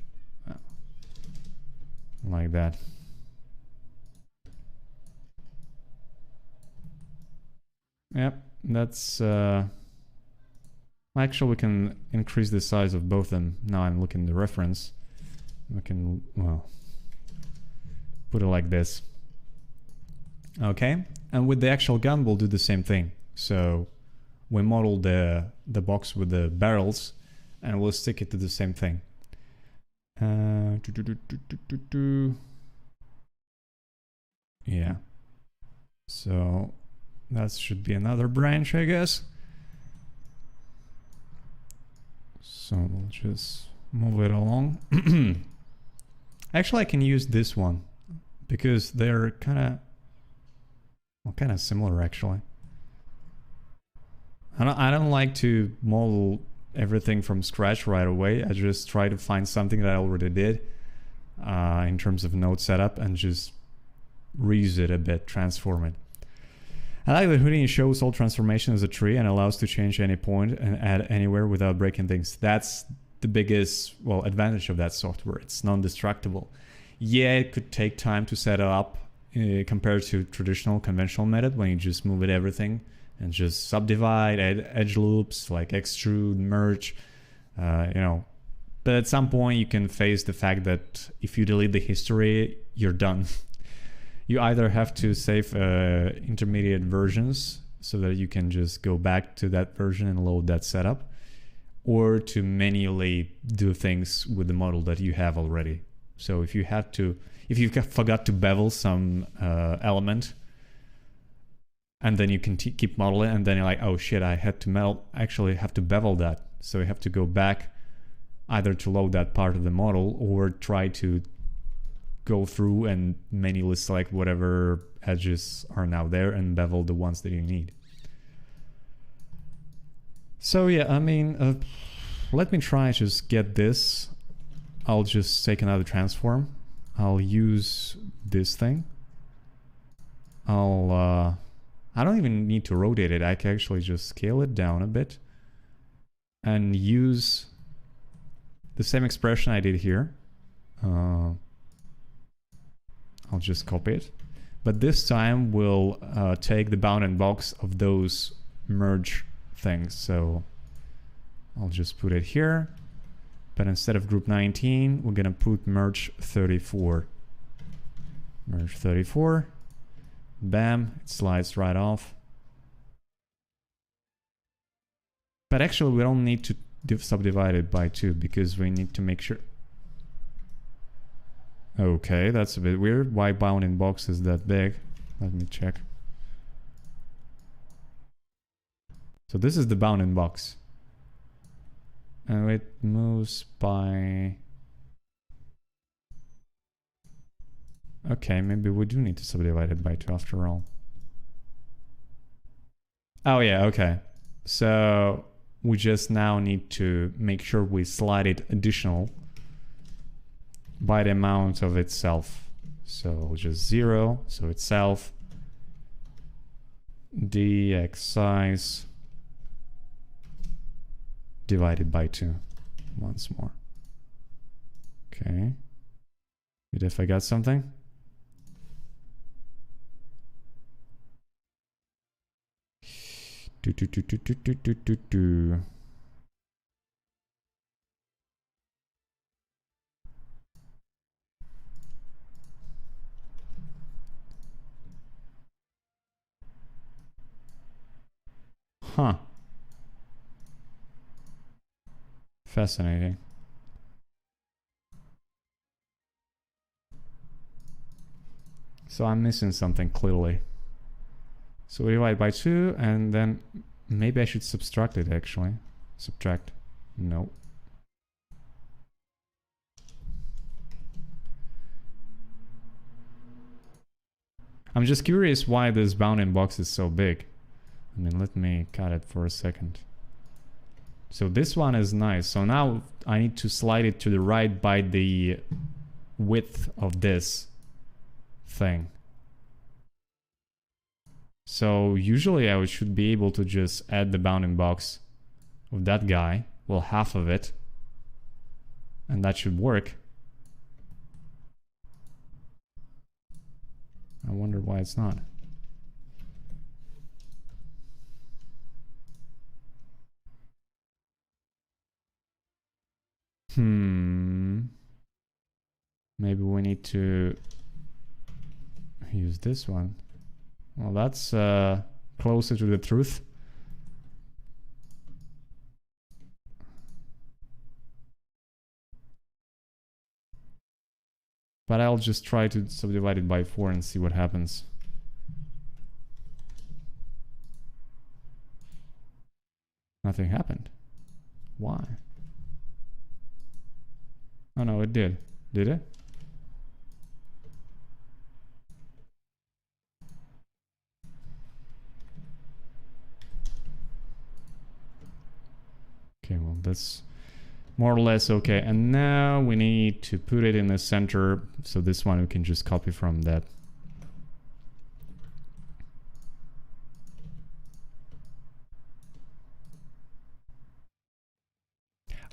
Like that. Yep, that's... Actually, we can increase the size of both of them. Now I'm looking at the reference. We can, well, put it like this. Okay, and with the actual gun, we'll do the same thing. So we model the box with the barrels, and we'll stick it to the same thing. Yeah. So that should be another branch, I guess. So we'll just move it along. Actually, I can use this one because they're kind of similar, actually. I don't like to model everything from scratch right away. I just try to find something that I already did in terms of node setup and just reuse it a bit, transform it. I like that Houdini shows all transformation as a tree and allows to change any point and add anywhere without breaking things. That's the biggest, well, advantage of that software. It's non-destructible. Yeah, it could take time to set it up compared to traditional conventional method when you just move it everything and just subdivide, add edge loops, like extrude, merge, you know. But at some point you can face the fact that if you delete the history, you're done. You either have to save intermediate versions so that you can just go back to that version and load that setup, or to manually do things with the model that you have already. So if you forgot to bevel some element, and then you can keep modeling, and then you're like, oh shit, I had to actually have to bevel that. So you have to go back either to load that part of the model or try to go through and manually select whatever edges are now there and bevel the ones that you need. So yeah, I mean, let me try to just get this. I'll just take another transform. I'll use this thing. I don't even need to rotate it. I can actually just scale it down a bit and use the same expression I did here. I'll just copy it. But this time we'll take the bounding box of those merge things. So I'll just put it here. But instead of group 19, we're going to put merge 34. Merge 34. Bam, it slides right off. But actually we don't need to subdivide it by 2 because we need to make sure. Okay, that's a bit weird. Why bounding box is that big? Let me check. So this is the bounding box. And it moves by... Okay, maybe we do need to subdivide it by 2 after all. Oh yeah, okay. So we just now need to make sure we slide it additional by the amount of itself. So just 0, so itself, dx size divided by 2 once more. Okay. But if I got something? Huh. Fascinating. So I'm missing something clearly. So we divide by 2 and then maybe I should subtract it actually. Subtract. No. I'm just curious why this bounding box is so big. I mean, let me cut it for a second. So this one is nice. So now I need to slide it to the right by the width of this thing. So usually I should be able to just add the bounding box of that guy, well, half of it, and that should work. I wonder why it's not. Maybe we need to use this one. Well, that's closer to the truth. But I'll just try to subdivide it by 4 and see what happens. Nothing happened. Why? Oh no, it did. Did it? Okay, well, that's more or less okay. And now we need to put it in the center. So this one we can just copy from that.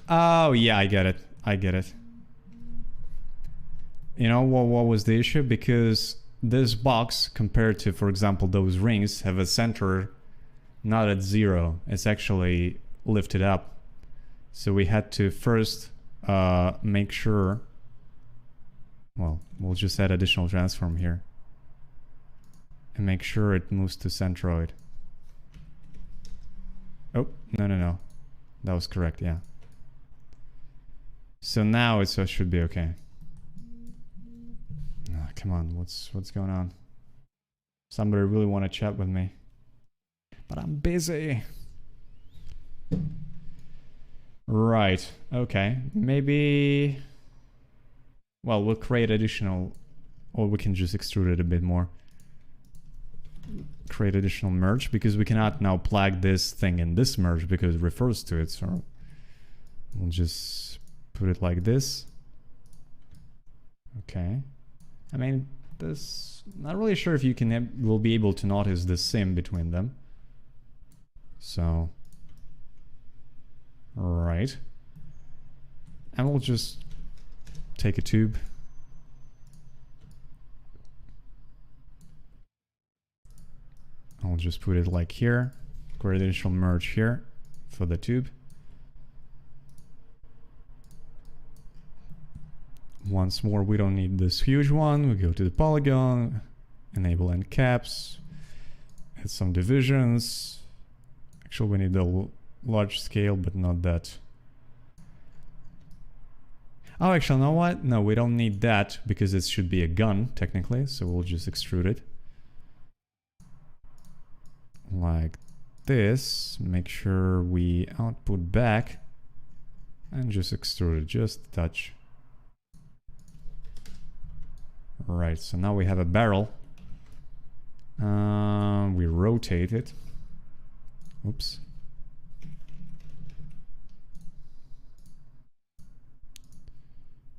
Oh, yeah, I get it. I get it. You know what was the issue? Because this box, compared to, for example, those rings, have a center not at 0. It's actually lifted up. So we had to first make sure... Well, we'll just add additional transform here. And make sure it moves to centroid. Oh, no. That was correct, yeah. So now it should be okay. come on, what's going on? Somebody really want to chat with me, but I'm busy. Right, okay, maybe, well, we'll create additional, or we can just extrude it a bit more. Create additional merge, because we cannot now plug this thing in this merge because it refers to it, so we'll just put it like this. Okay, I mean, this, not really sure if you will be able to notice the sim between them. So, right, and we'll just take a tube. I'll just put it like here, create additional merge here for the tube. Once more, we don't need this huge one. We go to the polygon, enable end caps, add some divisions. Actually, we need the large scale, but not that. Oh, actually, you know what? No, we don't need that because it should be a gun, technically. So we'll just extrude it. Like this. Make sure we output back. And just extrude it, just a touch. Right, so now we have a barrel. We rotate it. Oops.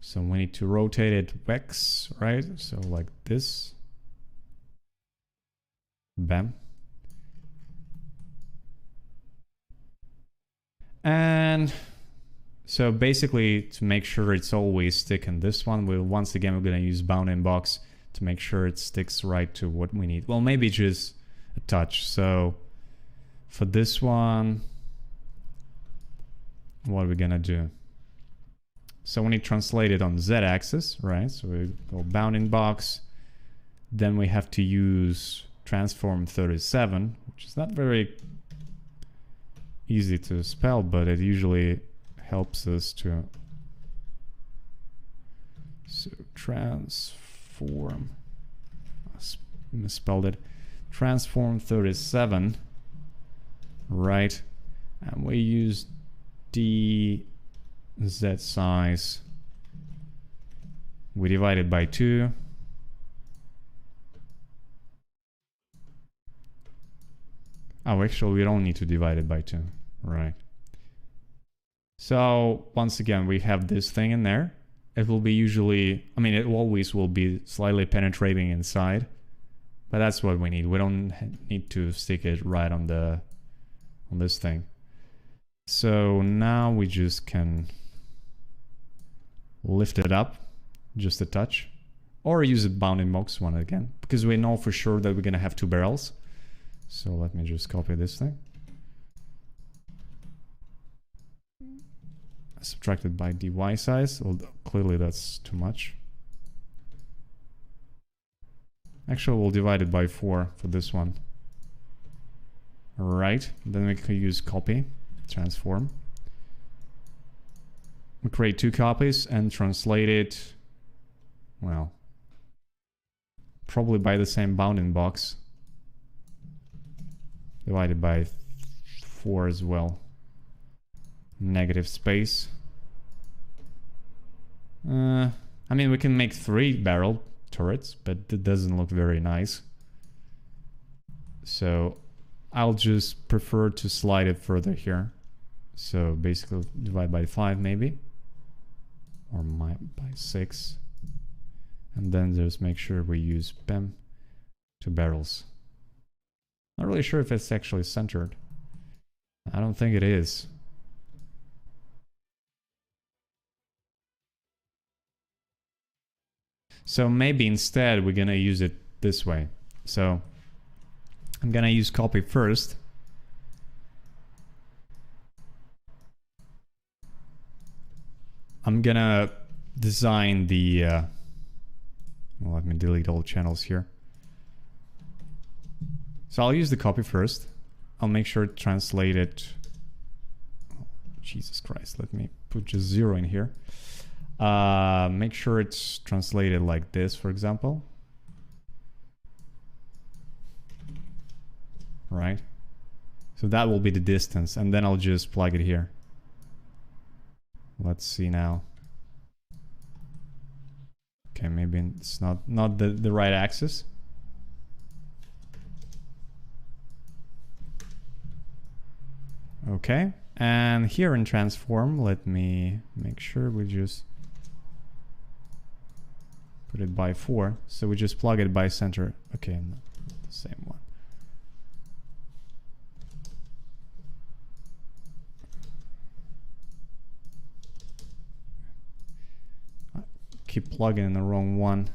So we need to rotate it X, right? So like this. Bam. And so basically, to make sure it's always sticking this one, once again, we're going to use bounding box to make sure it sticks right to what we need. Well, maybe just a touch. So for this one, what are we going to do? So we need to translate it on the Z-axis, right? So we go bounding box. Then we have to use transform 37, which is not very easy to spell, but it usually helps us to. So transform, misspelled it, transform 37, right? And we use the Z size, we divide it by 2. Oh, actually, we don't need to divide it by 2, right? So once again, we have this thing in there. It will be usually, I mean, it always will be slightly penetrating inside, but that's what we need. We don't need to stick it right on this thing. So now we just can lift it up just a touch, or use a bounding box one again, because we know for sure that we're gonna have 2 barrels. So let me just copy this thing. Subtracted by dy size. Well, clearly that's too much. Actually, we'll divide it by 4 for this one. Right, then we can use copy, transform. We create 2 copies and translate it, well, probably by the same bounding box. Divided by 4 as well. Negative space. I mean, we can make 3 barrel turrets, but it doesn't look very nice. So I'll just prefer to slide it further here. So basically divide by 5 maybe. Or by 6. And then just make sure we use PEM 2 barrels. Not really sure if it's actually centered. I don't think it is. So maybe instead we're gonna use it this way. So I'm gonna use copy first. I'm gonna design the well, let me delete all channels here. So I'll use the copy first. I'll make sure to translate it. Oh, Jesus Christ, let me put just 0 in here. Make sure it's translated like this, for example. right? So that will be the distance, and then I'll just plug it here. Let's see now. Okay, maybe it's not the right axis. Okay, and here in transform, let me make sure we just put it by 4. So we just plug it by center. Okay, no, the same one. I keep plugging in the wrong one.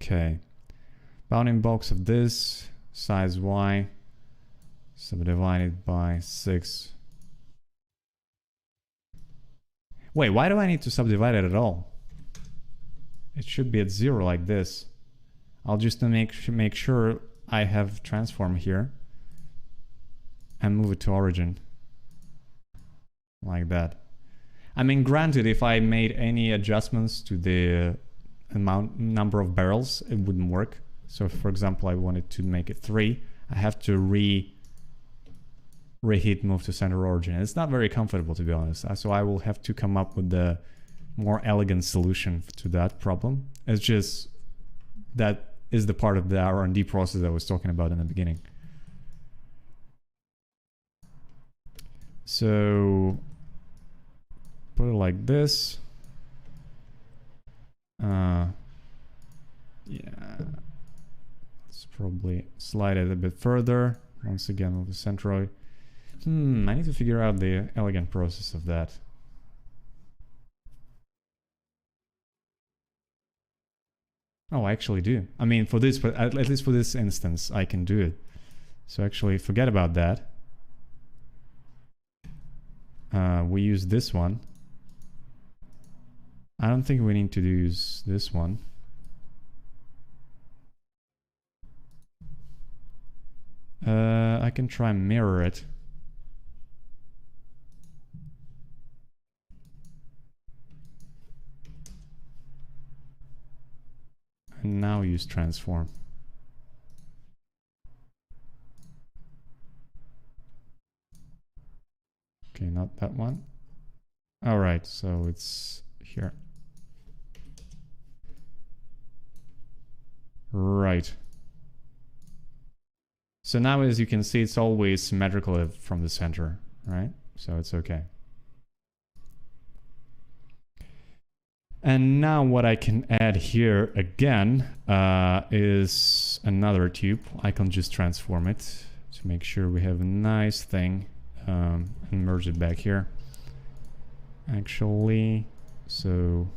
Okay. Bounding box of this, size Y, subdivided by 6. Wait, why do I need to subdivide it at all? It should be at 0 like this. I'll just make sure I have transform here and move it to origin. Like that. I mean, granted, if I made any adjustments to the number of barrels, it wouldn't work. So for example, I wanted to make it 3. I have to reheat move to center origin. It's not very comfortable, to be honest. So I will have to come up with the more elegant solution to that problem. It's just that is the part of the R&D process I was talking about in the beginning. So put it like this. Yeah, let's probably slide it a bit further. Once again with the centroid. I need to figure out the elegant process of that. Oh, I actually do. I mean, for this, but at least for this instance, I can do it. So actually, forget about that. We use this one. I don't think we need to use this one. I can try and mirror it. And now use transform. Okay, not that one. All right, so it's here. Right. So now, as you can see, it's always symmetrical from the center, right? So it's okay. And now what I can add here again is another tube. I can just transform it to make sure we have a nice thing and merge it back here. Actually, so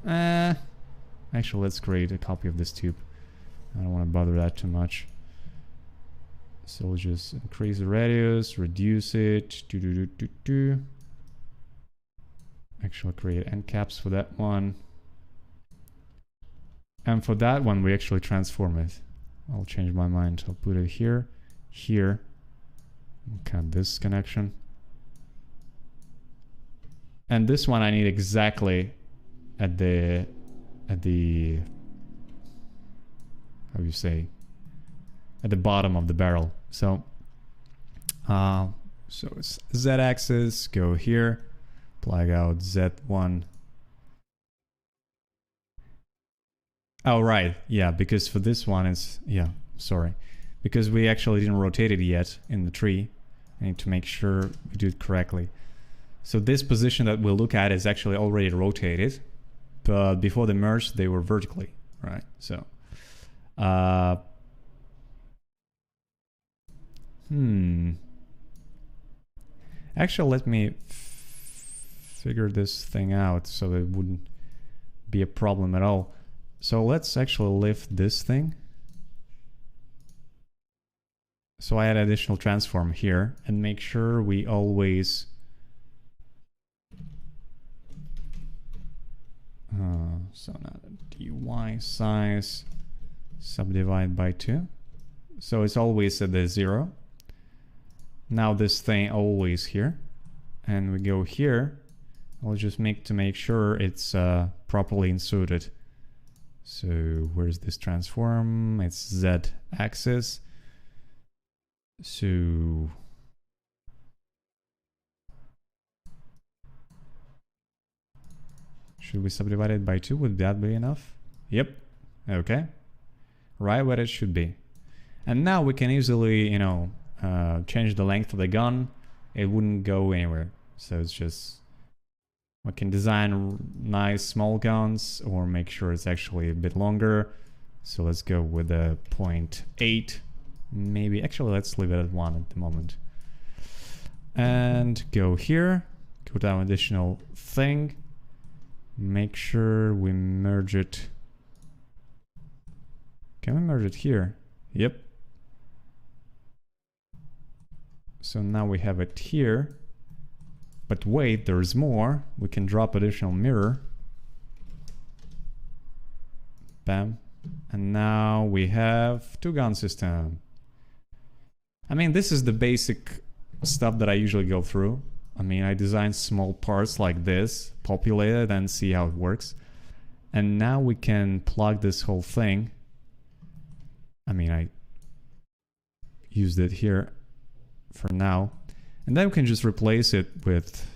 actually, let's create a copy of this tube. I don't want to bother that too much. So we'll just increase the radius, reduce it. Actually create end caps for that one. And for that one, we actually transform it. I'll change my mind. I'll put it here, here. Cut this connection. And this one I need exactly at the how do you say, at the bottom of the barrel. So so it's Z-axis, go here, plug out Z1. Oh, right. Yeah, because for this one it's, yeah, sorry. Because we actually didn't rotate it yet in the tree. I need to make sure we do it correctly. So this position that we'll look at is actually already rotated, but before the merge, they were vertically, right? So, actually, let me figure this thing out so it wouldn't be a problem at all. So let's actually lift this thing. So I add additional transform here and make sure we always so now the dy size subdivide by 2. So it's always at the 0. Now this thing always here. And we go here. I'll just make sure it's properly inserted. So where's this transform? It's Z axis. So should we subdivide it by 2? Would that be enough? Yep. Okay. Right where it should be. And now we can easily, you know, change the length of the gun. It wouldn't go anywhere. So it's just, we can design nice small guns or make sure it's actually a bit longer. So let's go with a 0.8. Maybe, actually, let's leave it at 1 at the moment. And go here, go down additional thing. Make sure we merge it. Can we merge it here? Yep. So now we have it here. But wait, there's more. We can drop additional mirror. Bam. And now we have 2-gun system. I mean, this is the basic stuff that I usually go through. I mean, I design small parts like this, populate it, and see how it works. And now we can plug this whole thing. I mean, I used it here for now. And then we can just replace it with,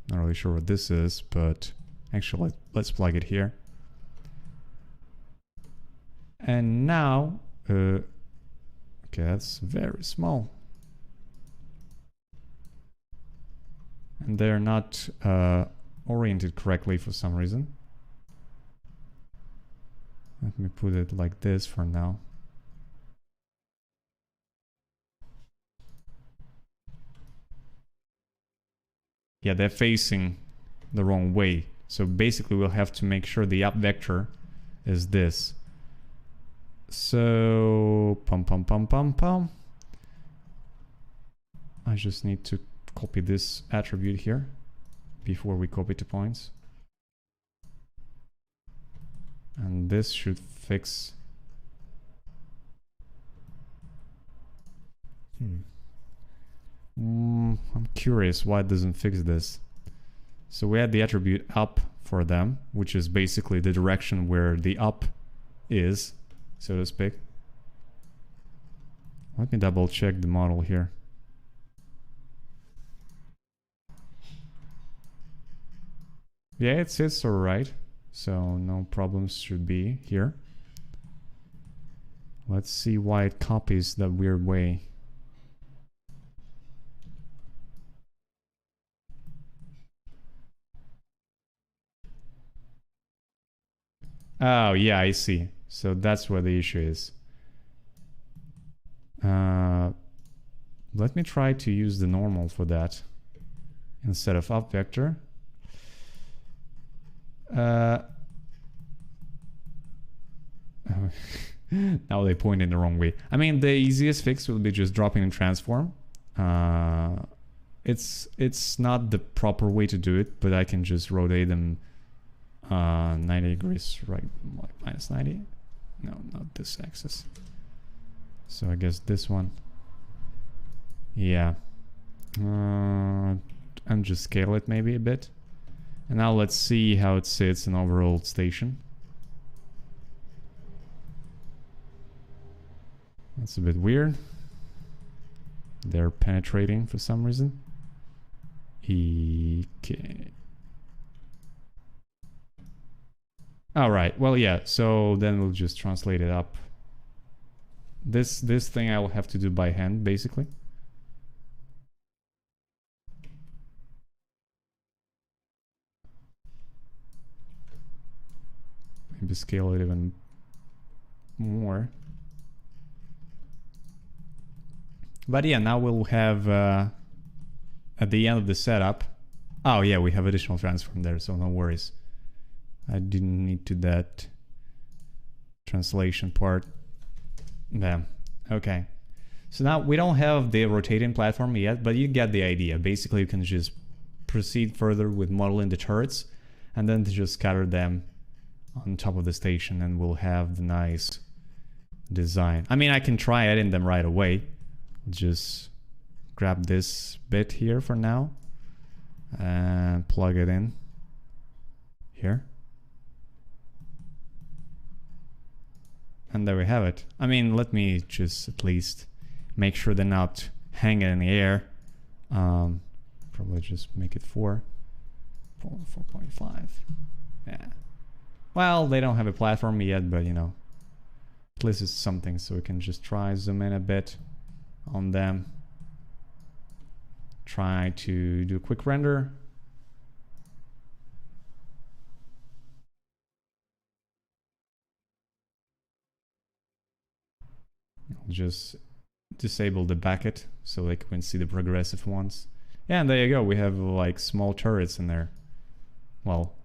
not really sure what this is, but actually let's plug it here. And now, okay, that's very small. And they're not oriented correctly for some reason. Let me put it like this for now. Yeah, they're facing the wrong way. So basically we'll have to make sure the up vector is this. So, pum. I just need to copy this attribute here before we copy to points. And this should fix. I'm curious why it doesn't fix this. So we had the attribute up for them, which is basically the direction where the up is, so to speak. Let me double check the model here. Yeah, it's alright. So no problems should be here. Let's see why it copies that weird way. Oh, yeah, I see. So that's where the issue is. Let me try to use the normal for that instead of up vector. Now they point in the wrong way. I mean, the easiest fix would be just dropping in transform. It's not the proper way to do it, but I can just rotate them 90 degrees, right? Like minus 90. No, not this axis. So I guess this one. Yeah. And just scale it maybe a bit. And now let's see how it sits in overall station. That's a bit weird. They're penetrating for some reason. Okay. Alright, well, yeah, so then we'll just translate it up. This thing I will have to do by hand, basically. Maybe scale it even more. But yeah, now we'll have at the end of the setup. Oh yeah, we have additional transform there, so no worries. I didn't need to that translation part. Bam. Okay. So now we don't have the rotating platform yet, but you get the idea. Basically, you can just proceed further with modeling the turrets and then just scatter them on top of the station and we'll have the nice design. I mean, I can try adding them right away. Just grab this bit here for now and plug it in here. And there we have it. I mean, let me just at least make sure they're not hanging in the air. Probably just make it 4.5. Yeah. Well, they don't have a platform yet, but you know, at least it's something, so we can just try zoom in a bit on them. Try to do a quick render. I'll just disable the bucket so they can see the progressive ones. Yeah, and there you go. We have like small turrets in there. Well,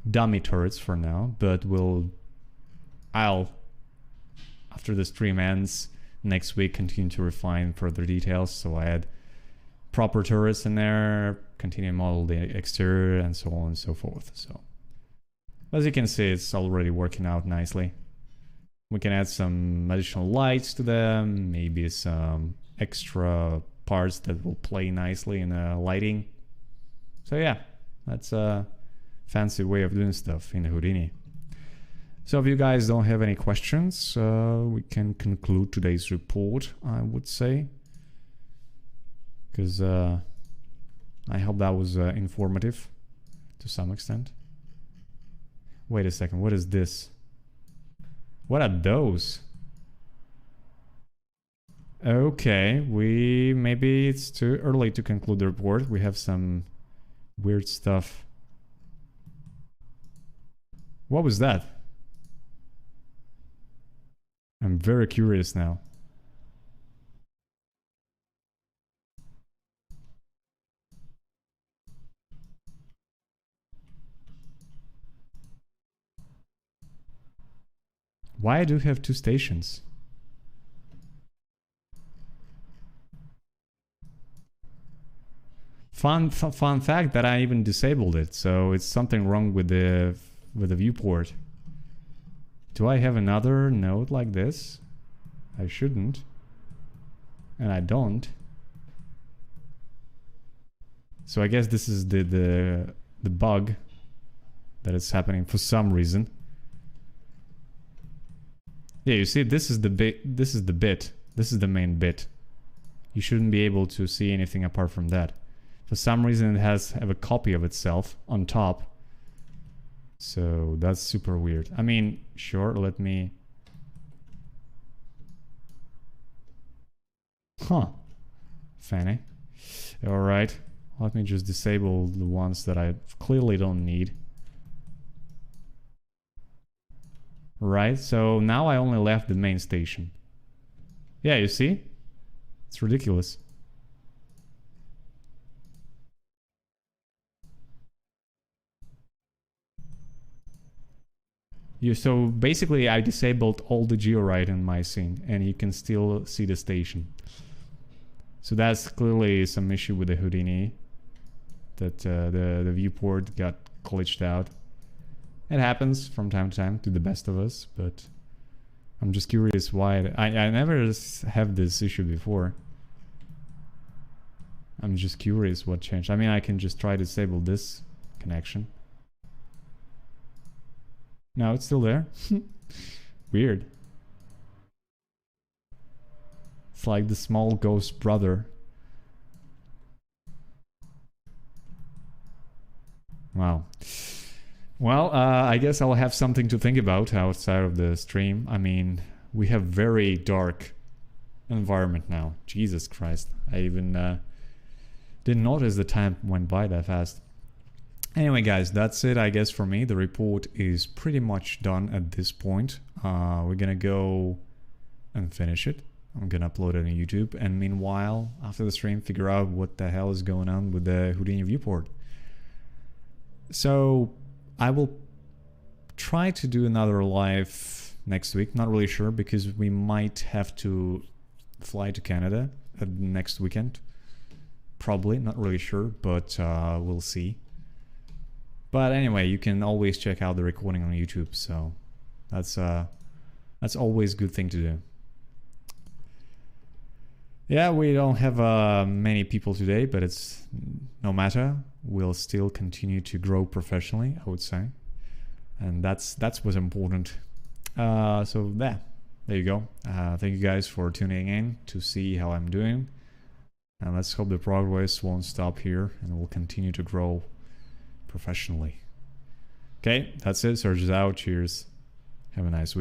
dummy turrets for now, but I'll, after the stream ends next week, continue to refine further details. So I had proper turrets in there, continue to model the exterior, and so on and so forth. So as you can see, it's already working out nicely. We can add some additional lights to them, maybe some extra parts that will play nicely in lighting. So yeah, that's a fancy way of doing stuff in Houdini. So if you guys don't have any questions, we can conclude today's report, I would say. Because I hope that was informative to some extent. Wait a second, what is this? What are those? Okay, maybe it's too early to conclude the report. We have some weird stuff. What was that? I'm very curious now. Why do you have two stations? Fun fact that I even disabled it, so it's something wrong with the viewport. Do I have another node like this? I shouldn't, and I don't. So I guess this is the bug that is happening for some reason. Yeah, you see, this is the bit. This is the main bit. You shouldn't be able to see anything apart from that. For some reason, it have a copy of itself on top. So that's super weird. I mean, sure, let me... Huh. Funny. Alright. Let me just disable the ones that I clearly don't need. Right, so now I only left the main station. Yeah, you see? It's ridiculous. So basically I disabled all the GeoWrite in my scene and you can still see the station. So that's clearly some issue with the Houdini, that the viewport got glitched out. It happens from time to time to the best of us, but I'm just curious why. I never have this issue before. I'm just curious what changed. I mean, I can just try to disable this connection. No, it's still there. Weird. It's like the small ghost brother. Wow. Well, I guess I'll have something to think about outside of the stream. I mean, we have very dark environment now. Jesus Christ. I even didn't notice the time went by that fast. Anyway, guys, that's it, I guess, for me. The report is pretty much done at this point. We're gonna go and finish it. I'm gonna upload it on YouTube. And meanwhile, after the stream, figure out what the hell is going on with the Houdini viewport. So I will try to do another live next week. Not really sure, because we might have to fly to Canada next weekend. Probably, not really sure, but we'll see. But anyway, you can always check out the recording on YouTube, so that's always a good thing to do. Yeah, we don't have many people today, but it's no matter. We'll still continue to grow professionally, I would say. And that's what's important. So there you go. Thank you guys for tuning in to see how I'm doing. And let's hope the progress won't stop here and we'll continue to grow professionally. Okay, that's it. Serge is out. Cheers. Have a nice week.